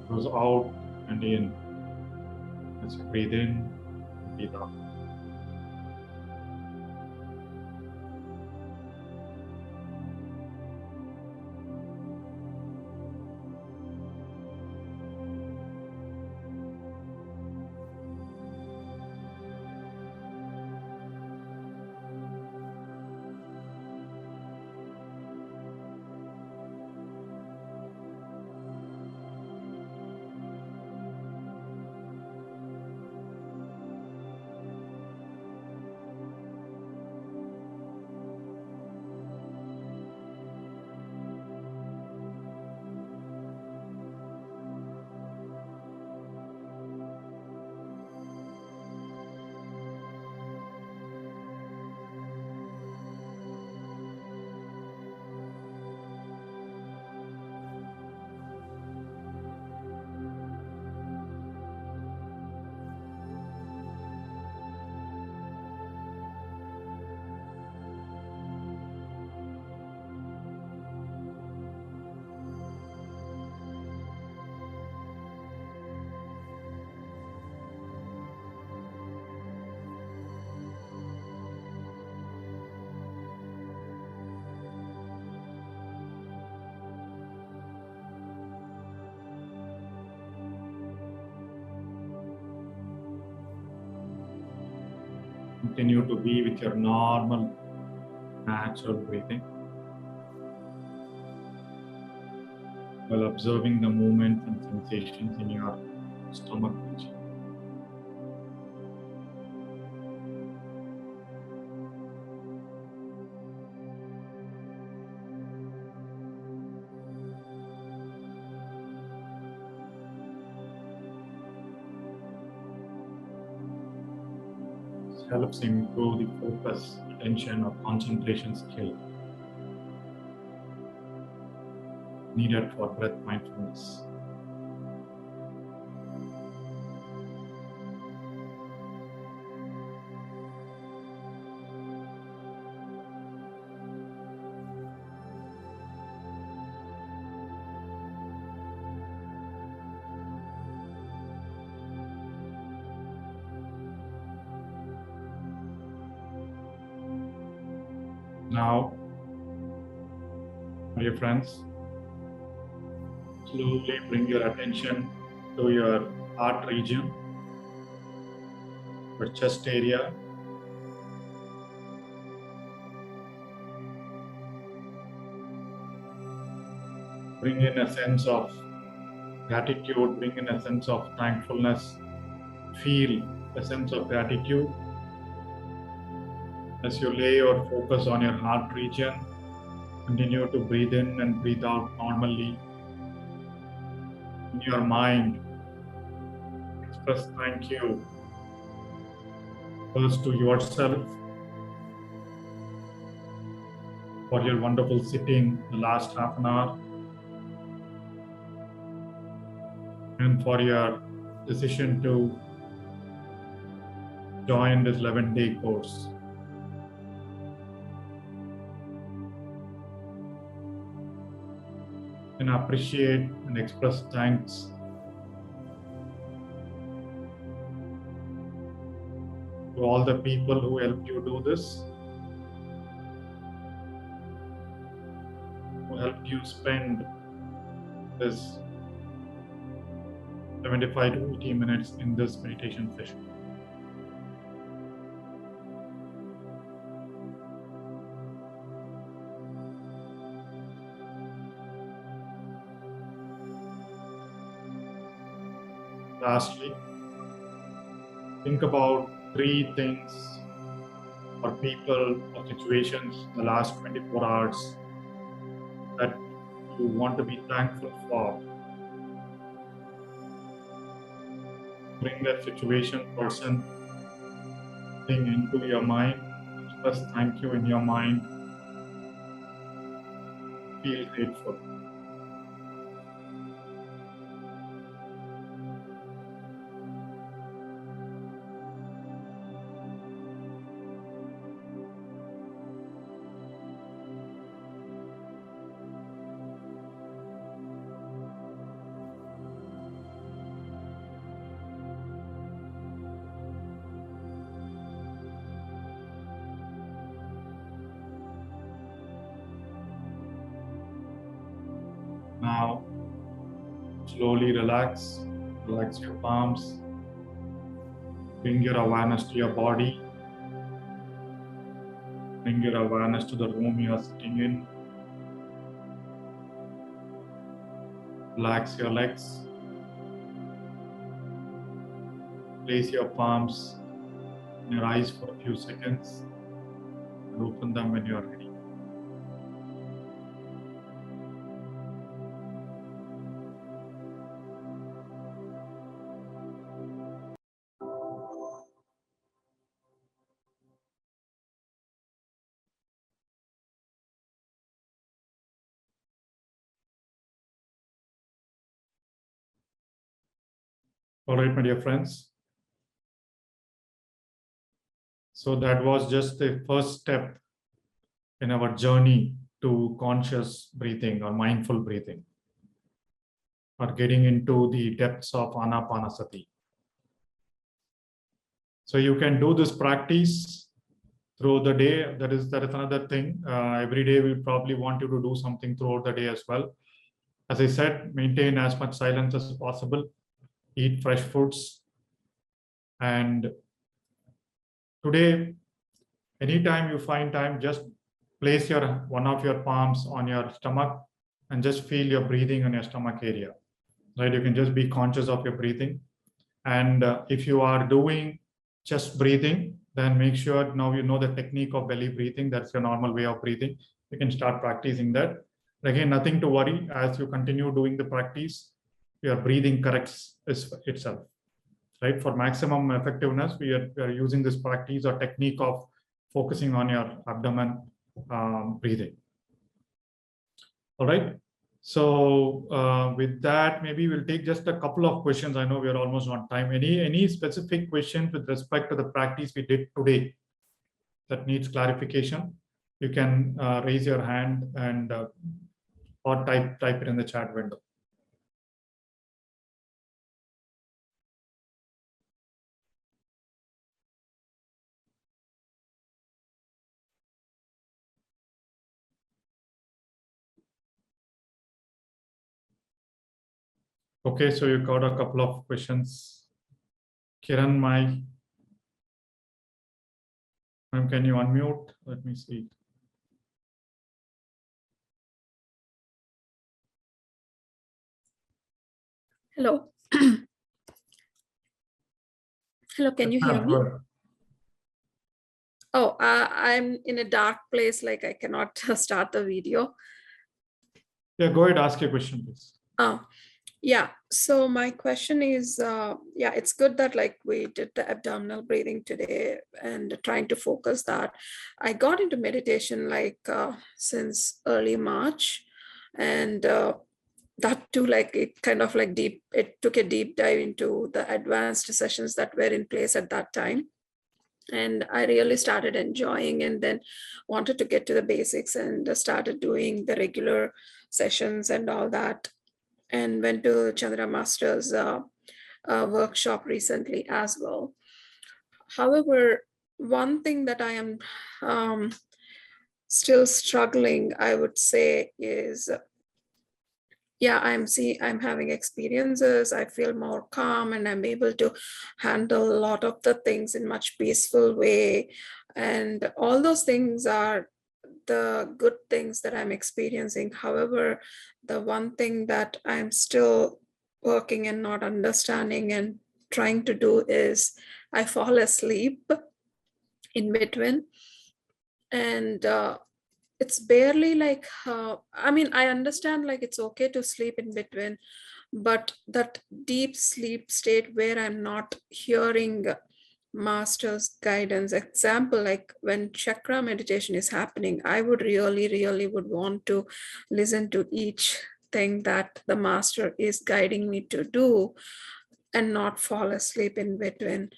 goes out and in. As you breathe in, breathe out. Continue to be with your normal, natural breathing. while observing the movements and sensations in your stomach region. This helps improve the focus, attention, or concentration skill needed for breath mindfulness. Now, dear friends, slowly bring your attention to your heart region, your chest area. Bring in a sense of gratitude, bring in a sense of thankfulness. Feel a sense of gratitude as you lay your focus on your heart region. Continue to breathe in and breathe out normally. In your mind, express thank you first to yourself for your wonderful sitting the last half an hour, and for your decision to join this 11-day course. And appreciate and express thanks to all the people who helped you do this, who helped you spend this 75 to 80 minutes in this meditation session. Lastly, think about 3 things or people or situations in the last 24 hours that you want to be thankful for. Bring that situation, person, thing into your mind. Express thank you in your mind. Feel grateful. Now, slowly relax your palms, bring your awareness to your body, bring your awareness to the room you are sitting in. Relax your legs, place your palms in your eyes for a few seconds and open them when you are ready. All right, my dear friends. So that was just the first step in our journey to conscious breathing or mindful breathing, or getting into the depths of Anapanasati. So you can do this practice through the day. That is another thing. Every day we probably want you to do something throughout the day as well. As I said, maintain as much silence as possible. Eat fresh foods. And today, anytime you find time, just place one of your palms on your stomach and just feel your breathing on your stomach area, right? You can just be conscious of your breathing. And if you are doing just breathing, then make sure now you know the technique of belly breathing. That's your normal way of breathing. You can start practicing that. Again, nothing to worry. As you continue doing the practice, your breathing corrects itself, right? For maximum effectiveness, we are using this practice or technique of focusing on your abdomen breathing. All right. So with that, maybe we'll take just a couple of questions. I know we are almost on time. Any specific questions with respect to the practice we did today that needs clarification? You can raise your hand and or type it in the chat window. Okay, so you got a couple of questions. Kiran, ma'am, can you unmute? Let me see. Hello. Hello, can you hear me? Oh, I'm in a dark place, like I cannot start the video. Yeah, go ahead, ask your question, please. Yeah, so my question is, yeah, it's good that like we did the abdominal breathing today and trying to focus that. I got into meditation like since early March, and that too, like it kind of like it took a deep dive into the advanced sessions that were in place at that time. And I really started enjoying, and then wanted to get to the basics and started doing the regular sessions and all that, and went to Chandra Master's workshop recently as well. However, one thing that I am still struggling, I would say, is yeah, I'm having experiences. I feel more calm and I'm able to handle a lot of the things in much peaceful way. And all those things are the good things that I'm experiencing. However, the one thing that I'm still working and not understanding and trying to do is I fall asleep in between. And it's barely like, I mean, I understand like it's okay to sleep in between, but that deep sleep state where I'm not hearing master's guidance, example, like when chakra meditation is happening, I would really would want to listen to each thing that the master is guiding me to do and not fall asleep in between.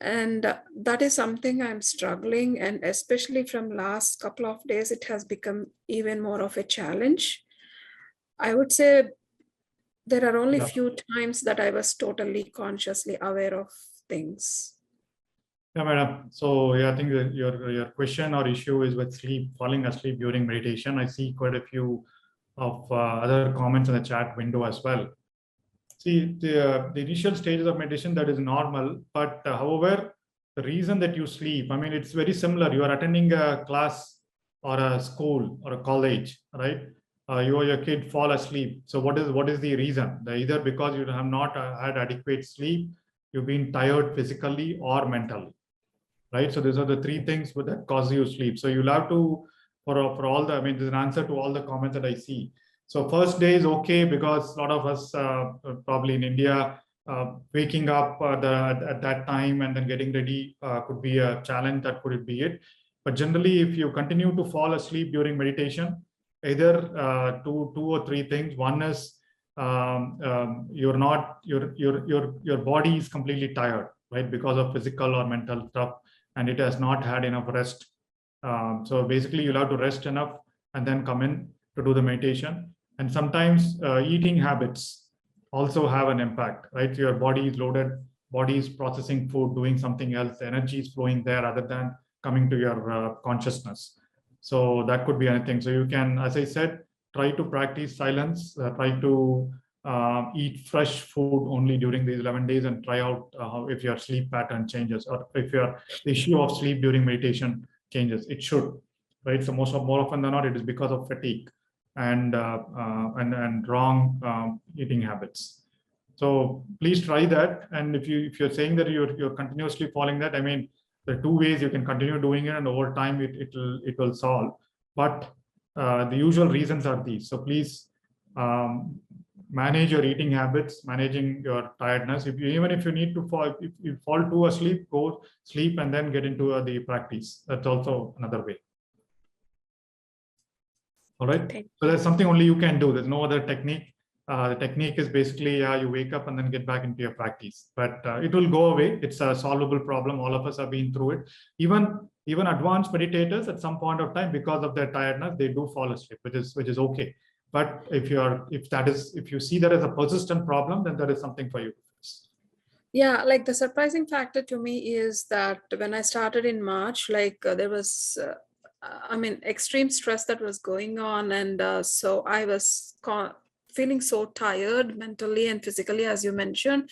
And that is something I'm struggling, and especially from last couple of days, it has become even more of a challenge. I would say there are only few times that I was totally consciously aware of things. Yeah, madam. So yeah, I think that your question or issue is with sleep, falling asleep during meditation. I see quite a few of other comments in the chat window as well. See, the initial stages of meditation, that is normal, but however, the reason that you sleep, I mean, it's very similar. You are attending a class or a school or a college, right? You or your kid fall asleep. So what is the reason? Either because you have not had adequate sleep, you've been tired physically or mentally, right? So these are the three things that cause you sleep. So you'll have to, for all the, I mean, there's an answer to all the comments that I see. So first day is okay because a lot of us probably in India, waking up at that time and then getting ready could be a challenge. That could be it. But generally, if you continue to fall asleep during meditation, either two or three things. One is your body is completely tired, right, because of physical or mental stuff, and it has not had enough rest. So basically, you'll have to rest enough and then come in to do the meditation. And sometimes eating habits also have an impact, right? Your body is loaded, body is processing food, doing something else, the energy is flowing there other than coming to your consciousness. So that could be anything. So you can, as I said, try to practice silence, try to eat fresh food only during these 11 days and try out how if your sleep pattern changes or if your issue of sleep during meditation changes. It should, right? So more often than not, it is because of fatigue. and wrong eating habits. So please try that. And if you're saying that you're continuously following that, I mean, there are two ways you can continue doing it, and over time it will solve. But the usual reasons are these. So please manage your eating habits, managing your tiredness. Even if you need to fall, if you fall to asleep, go sleep and then get into the practice. That's also another way. All right. So there's something only you can do. There's no other technique. The technique is basically you wake up and then get back into your practice, but it will go away. It's a solvable problem. All of us have been through it. Even advanced meditators at some point of time, because of their tiredness, they do fall asleep, which is okay. But if you see that as a persistent problem, then that is something for you. Yeah, like the surprising factor to me is that when I started in March, like there was, extreme stress that was going on, and so I was feeling so tired mentally and physically, as you mentioned,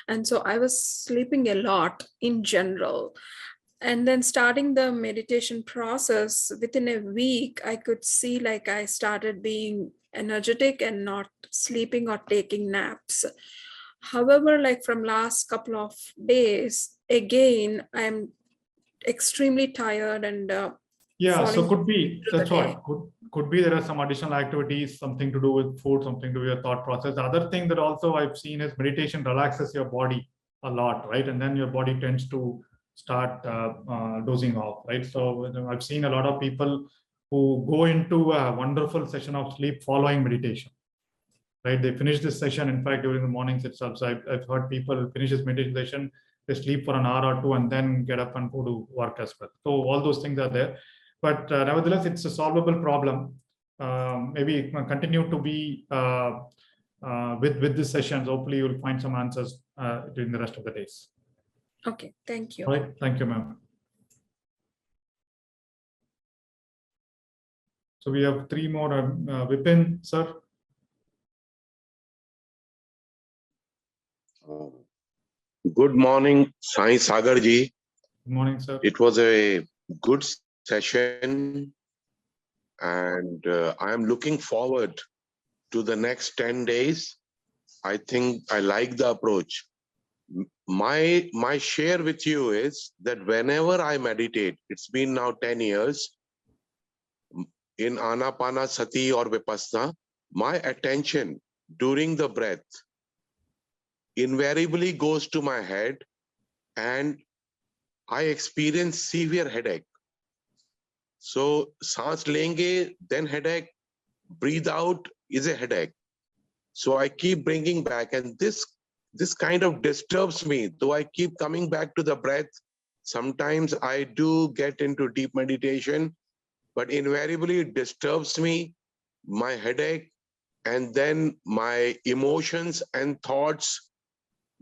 and so I was sleeping a lot in general. And then starting the meditation process, within a week, I could see like I started being energetic and not sleeping or taking naps. However, like from last couple of days, again, I'm extremely tired and yeah, so could be, that's what could be there are some additional activities, something to do with food, something to do with your thought process. The other thing that also I've seen is meditation relaxes your body a lot, right? And then your body tends to start dozing off, right? So I've seen a lot of people who go into a wonderful session of sleep following meditation, right? They finish this session, in fact, during the mornings itself. So I've heard people finish this meditation session, they sleep for an hour or two and then get up and go to work as well. So all those things are there. But nevertheless, it's a solvable problem. Maybe continue to be with this sessions. Hopefully, you'll find some answers during the rest of the days. Okay, thank you. All right, thank you, ma'am. So we have three more. Vipin, sir. Good morning, Sai Sagar ji. Good morning, sir. It was a good session, and I am looking forward to the next 10 days. I think I like the approach. My share with you is that whenever I meditate, it's been now 10 years, in Anapanasati or Vipassana, my attention during the breath invariably goes to my head, and I experience severe headache. So, saans lenge, then headache, breathe out is a headache. So I keep bringing back, and this kind of disturbs me. Though I keep coming back to the breath, sometimes I do get into deep meditation, but invariably it disturbs me, my headache, and then my emotions and thoughts,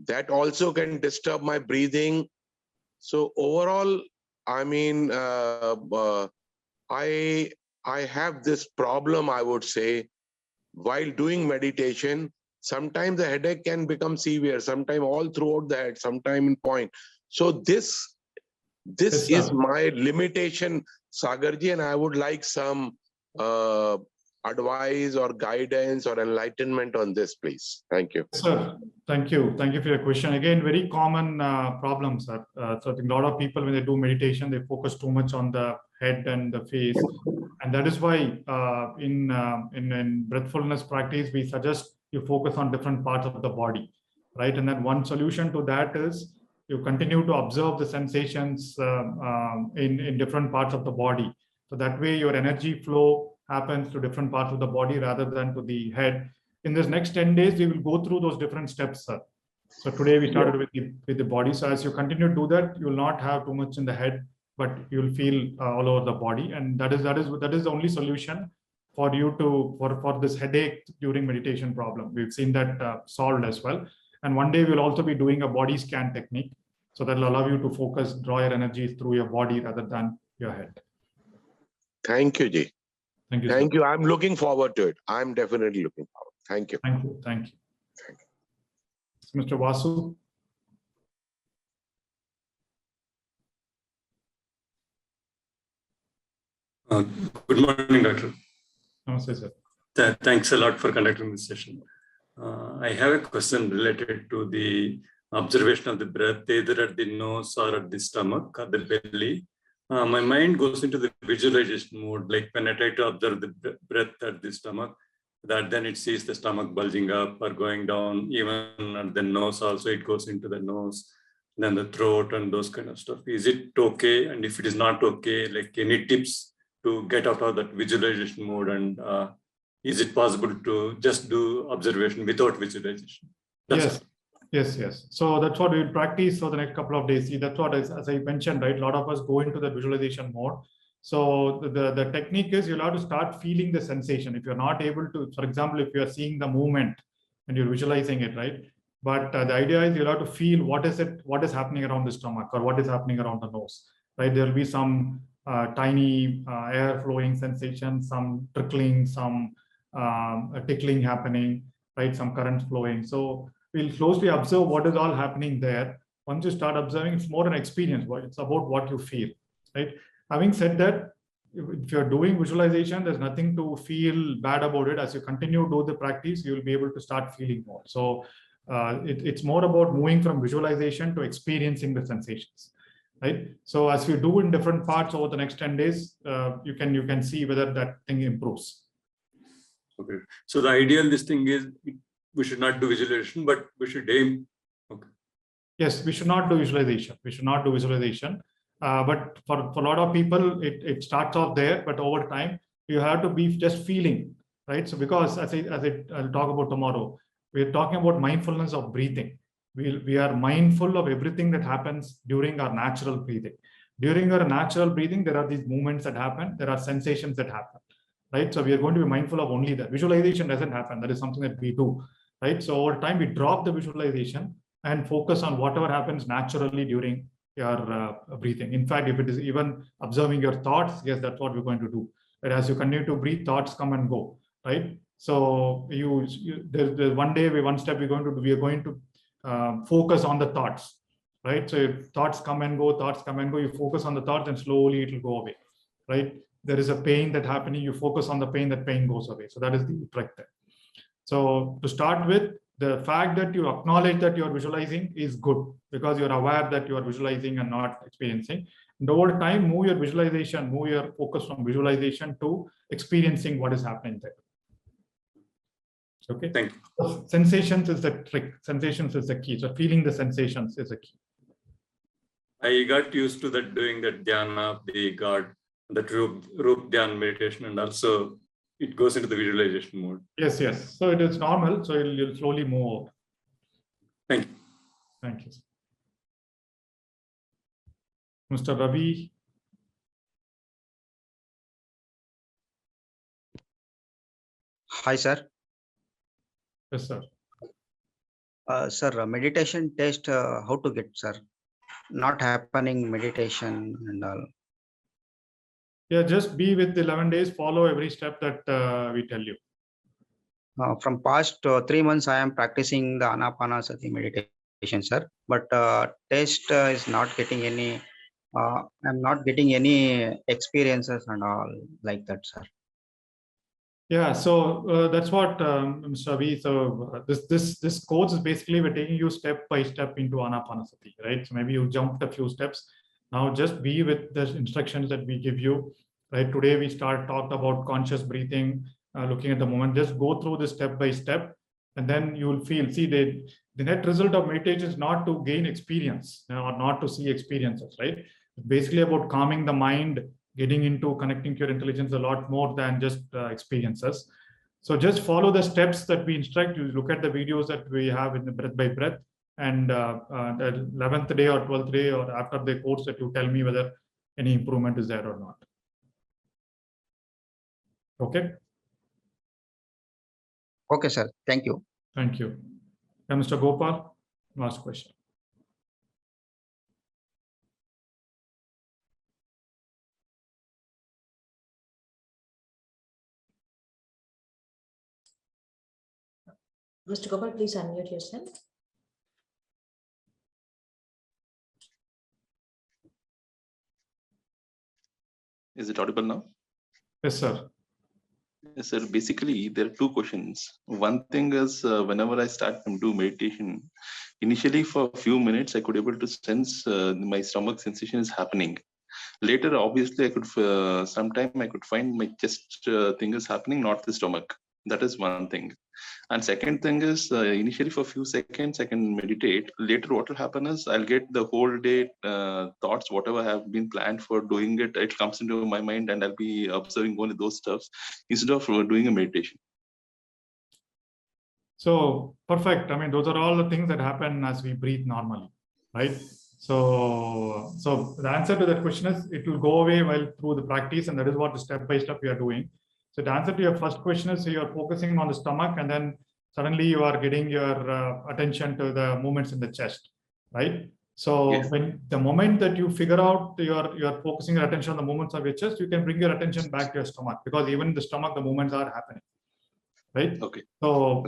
that also can disturb my breathing. So overall, I mean, I have this problem, I would say, while doing meditation. Sometimes the headache can become severe, sometimes all throughout the head, sometimes in point. So this is my limitation, Sagarji, and I would like some advice or guidance or enlightenment on this, please. Thank you. Sir, thank you. Thank you for your question. Again, very common problem, sir. So I think a lot of people, when they do meditation, they focus too much on the head and the face. And that is why in breathfulness practice, we suggest you focus on different parts of the body, right? And then one solution to that is you continue to observe the sensations in different parts of the body. So that way your energy flow happens to different parts of the body rather than to the head. In this next 10 days, we will go through those different steps, sir. So today we started with the body. So as you continue to do that, you will not have too much in the head, but you'll feel all over the body. And that is the only solution for you for this headache during meditation problem. We've seen that solved as well. And one day we'll also be doing a body scan technique. So that will allow you to focus, draw your energies through your body rather than your head. Thank you, Ji. Thank you. Thank you. I'm looking forward to it. I'm definitely looking forward. Thank you. Thank you. Thank you. Mr. Vasu. Good morning, Doctor. Namaste, sir. Thanks a lot for conducting this session. I have a question related to the observation of the breath, either at the nose or at the stomach or the belly. My mind goes into the visualization mode, like when I try to observe the breath at the stomach, that then it sees the stomach bulging up or going down, even at the nose also it goes into the nose, then the throat and those kind of stuff. Is it okay? And if it is not okay, like any tips to get out of that visualization mode, and is it possible to just do observation without visualization? Yes. Yes. So that's what we will practice for the next couple of days. See, that's what, as I mentioned, right? A lot of us go into the visualization mode. So the technique is you'll have to start feeling the sensation. If you're not able to, for example, if you're seeing the movement and you're visualizing it, right? But the idea is you'll have to feel what is happening around the stomach or what is happening around the nose, right? There'll be some tiny air flowing sensation, some trickling, some tickling happening, right? Some currents flowing. So we'll closely observe what is all happening there. Once you start observing, it's more an experience. It's about what you feel, right? Having said that, if you're doing visualization, there's nothing to feel bad about it. As you continue to do the practice, you'll be able to start feeling more. So it's more about moving from visualization to experiencing the sensations, right? So as we do in different parts over the next 10 days, you can see whether that thing improves. Okay. So the ideal this thing is we should not do visualization, but we should aim. Okay. Yes, we should not do visualization. But for a lot of people, it starts off there, but over time, you have to be just feeling, right? So because I'll talk about tomorrow, we're talking about mindfulness of breathing. We are mindful of everything that happens during our natural breathing. During our natural breathing, there are these movements that happen. There are sensations that happen, right? So we are going to be mindful of only that. Visualization doesn't happen. That is something that we do, right? So over time, we drop the visualization and focus on whatever happens naturally during your breathing. In fact, if it is even observing your thoughts, yes, that's what we're going to do. But as you continue to breathe, thoughts come and go, right? So there's one day, one step we're going to do, we are going to focus on the thoughts, right? So if thoughts come and go, you focus on the thoughts and slowly it will go away, right? There is a pain that's happening, you focus on the pain, that pain goes away. So that is the trick there. So to start with, the fact that you acknowledge that you're visualizing is good because you're aware that you are visualizing and not experiencing. And over time, move your focus from visualization to experiencing what is happening there. Okay. Thank you. Sensations is the trick. Sensations is the key. So feeling the sensations is the key. I got used to that doing that dhyana of the God, that Rup Dhyan meditation, and also it goes into the visualization mode. Yes. So it is normal. So you'll slowly move over. Thank you. Thank you. Mr. Ravi. Hi, sir. Yes, sir. Sir, meditation test, how to get, sir? Not happening meditation and all. Yeah, just be with 11 days, follow every step that we tell you. From past 3 months, I am practicing the Anapanasati meditation, sir. But test is not getting any, I'm not getting any experiences and all like that, sir. Yeah, so that's what, Mr. Ravi. So this course is basically we're taking you step by step into Anapanasati, right? So maybe you jumped a few steps. Now just be with the instructions that we give you, right? Today we talked about conscious breathing, looking at the moment. Just go through this step by step, and then you will feel. See, the net result of meditation is not to gain experience or not to see experiences, right? It's basically about calming the mind, getting into connecting to your intelligence a lot more than just experiences. So just follow the steps that we instruct. You look at the videos that we have in the breath by breath, and the 11th day or 12th day or after the course that you tell me whether any improvement is there or not. Okay. Okay, sir. Thank you. Thank you. And Mr. Gopal, last question. Mr. Gopal, please unmute yourself. Is it audible now? Yes, sir. Yes, sir. Basically, there are two questions. One thing is, whenever I start to do meditation, initially for a few minutes, I could able to sense my stomach sensation is happening. Later, obviously, I could sometime I could find my chest thing is happening, not the stomach. That is one thing. And second thing is, initially for a few seconds, I can meditate. Later, what will happen is I'll get the whole day thoughts, whatever have been planned for doing it, it comes into my mind and I'll be observing only those stuffs instead of doing a meditation. So perfect. I mean, those are all the things that happen as we breathe normally, right? So the answer to that question is it will go away while through the practice, and that is what the step by step we are doing. So the answer to your first question is, so you are focusing on the stomach, and then suddenly you are getting your attention to the movements in the chest, right? So Yes. when the moment that you figure out you're focusing your attention on the movements of your chest, you can bring your attention back to your stomach, because even in the stomach, the movements are happening, right? Okay. So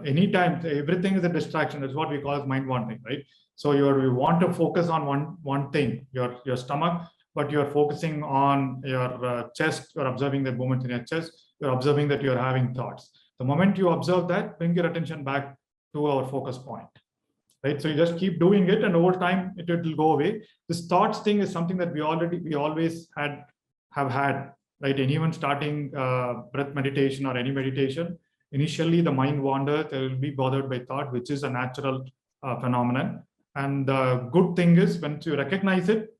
anytime everything is a distraction, that's what we call as mind wandering, right? So you want to focus on one thing, your stomach, but you're focusing on your chest, you're observing the movement in your chest, you're observing that you're having thoughts. The moment you observe that, bring your attention back to our focus point, right? So you just keep doing it, and over time it will go away. This thoughts thing is something that we always have had, right? Anyone starting breath meditation or any meditation, initially the mind wanders, they will be bothered by thought, which is a natural phenomenon. And the good thing is, once you recognize it,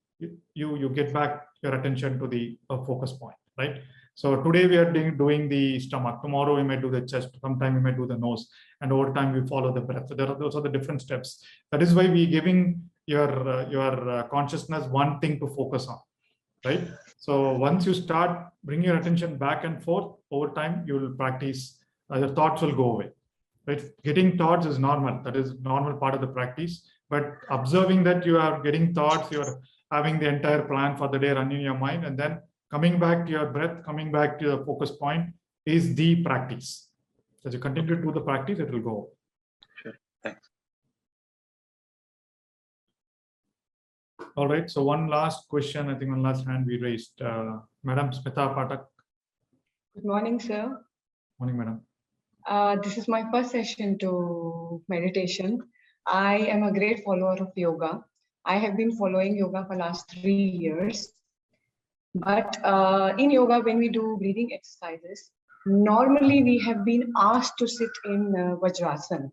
you get back your attention to the focus point, right? So today we are doing the stomach. Tomorrow we might do the chest. Sometime we might do the nose, and over time we follow the breath. So those are the different steps. That is why we giving your consciousness one thing to focus on, right? So once you start bringing your attention back and forth, over time you will practice. Your thoughts will go away, right? Getting thoughts is normal. That is normal part of the practice. But observing that you are getting thoughts, you are having the entire plan for the day running in your mind, and then coming back to your breath, coming back to your focus point is the practice. As you continue to do the practice, it will go. Sure. Thanks. All right. So one last question. I think one last hand we raised. Madam Smita Patak. Good morning, sir. Morning, madam. This is my first session to meditation. I am a great follower of yoga. I have been following yoga for last 3 years. But in yoga, when we do breathing exercises, normally we have been asked to sit in Vajrasana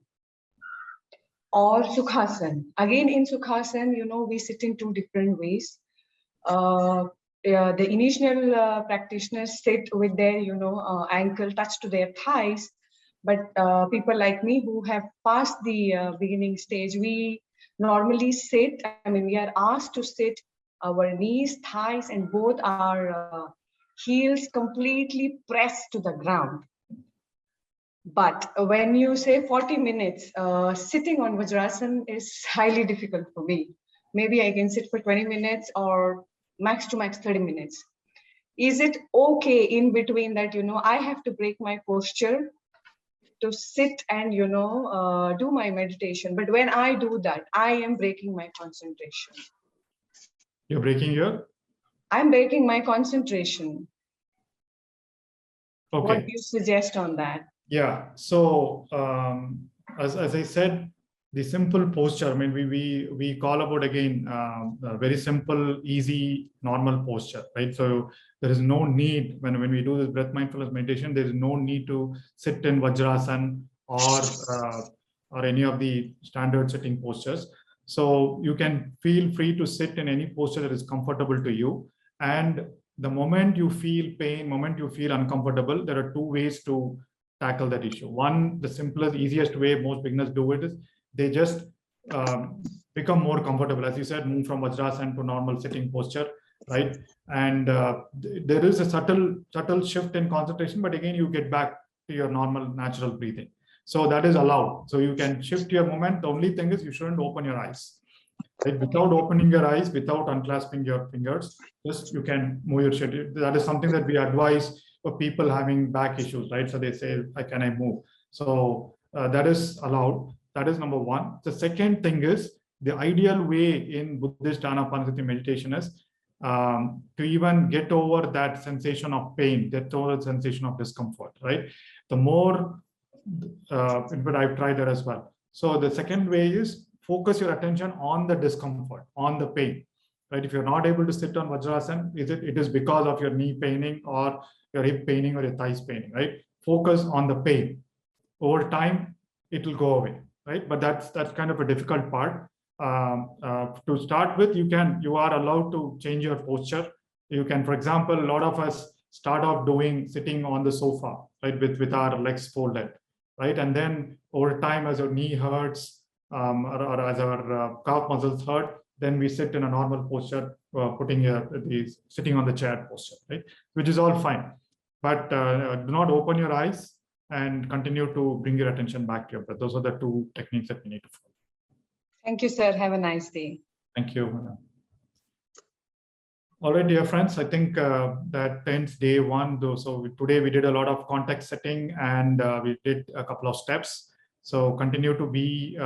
or Sukhasana. Again, in Sukhasana, we sit in 2 different ways. The initial practitioners sit with their, ankle touched to their thighs. But people like me who have passed the beginning stage, we normally sit, we are asked to sit our knees, thighs, and both our heels completely pressed to the ground. But when you say 40 minutes, sitting on Vajrasana is highly difficult for me. Maybe I can sit for 20 minutes or max to max 30 minutes. Is it okay in between that, I have to break my posture to sit and, do my meditation? But when I do that, I am breaking my concentration. You're breaking your? I'm breaking my concentration. Okay. What do you suggest on that? Yeah. So as I said, the simple posture, we call about again a very simple, easy, normal posture, right? So there is no need when we do this breath mindfulness meditation, there is no need to sit in Vajrasana or any of the standard sitting postures. So you can feel free to sit in any posture that is comfortable to you. And the moment you feel pain, moment you feel uncomfortable, there are 2 ways to tackle that issue. One, the simplest, easiest way most beginners do it is they just become more comfortable. As you said, move from Vajrasana to normal sitting posture, right? And there is a subtle shift in concentration, but again, you get back to your normal, natural breathing. So that is allowed. So you can shift your moment. The only thing is you shouldn't open your eyes. Right? Without opening your eyes, without unclasping your fingers, just you can move your shit. That is something that we advise for people having back issues, right? So they say, can I move? So that is allowed. That is number one. The second thing is the ideal way in Buddhist Anapanasati meditation is to even get over that sensation of pain, get over the sensation of discomfort, right? The more, but I've tried that as well. So the second way is focus your attention on the discomfort, on the pain, right? If you're not able to sit on Vajrasana, it is because of your knee paining or your hip paining or your thighs paining, right? Focus on the pain. Over time, it will go away, right? But that's kind of a difficult part. To start with, you are allowed to change your posture. You can, for example, a lot of us start off sitting on the sofa, right, with our legs folded, right? And then over time, as our knee hurts or as our calf muscles hurt, then we sit in a normal posture, sitting on the chair posture, right? Which is all fine. But do not open your eyes and continue to bring your attention back to your breath. Those are the two techniques that we need to follow. Thank you, sir. Have a nice day. Thank you. All right, dear friends, I think that ends day one. So today we did a lot of context setting and we did a couple of steps. So continue to be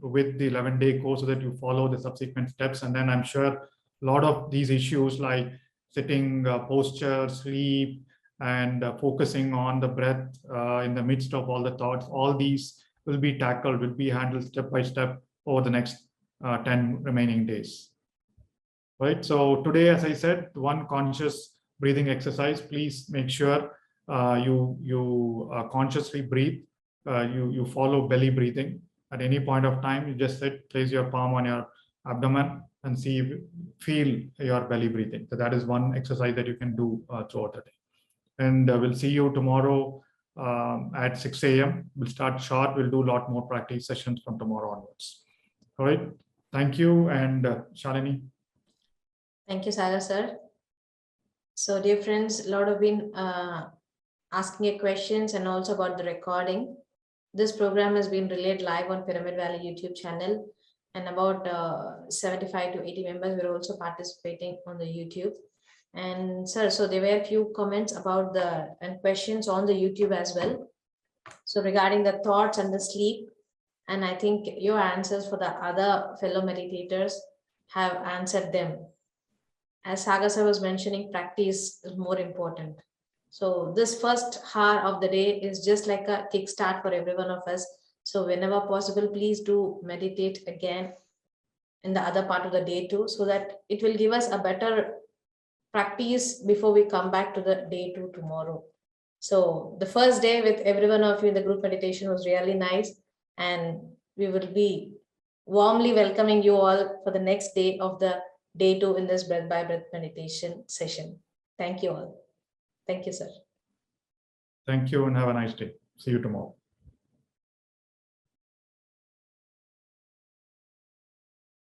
with the 11-day course so that you follow the subsequent steps. And then I'm sure a lot of these issues like sitting posture, sleep, and focusing on the breath in the midst of all the thoughts, all these will be tackled, will be handled step by step over the next 10 remaining days. Right. So today, as I said, one conscious breathing exercise. Please make sure you consciously breathe. You follow belly breathing. At any point of time, you just sit, place your palm on your abdomen and feel your belly breathing. So that is one exercise that you can do throughout the day. And we'll see you tomorrow at 6 a.m. We'll start short. We'll do a lot more practice sessions from tomorrow onwards. All right. Thank you. And Shalini. Thank you, Sagar sir. So dear friends, a lot have been asking your questions and also about the recording. This program has been relayed live on Pyramid Valley YouTube channel, and about 75 to 80 members were also participating on the YouTube. And sir, so there were a few comments about and questions on the YouTube as well. So regarding the thoughts and the sleep, and I think your answers for the other fellow meditators have answered them. As Sagar sir was mentioning, practice is more important. So this first hour of the day is just like a kickstart for every one of us. So whenever possible, please do meditate again in the other part of the day too, so that it will give us a better practice before we come back to the day two tomorrow. So the first day with every one of you in the group meditation was really nice, and we will be warmly welcoming you all for the next day of the day two in this breath by breath meditation session. Thank you all. Thank you, sir. Thank you and have a nice day. See you tomorrow.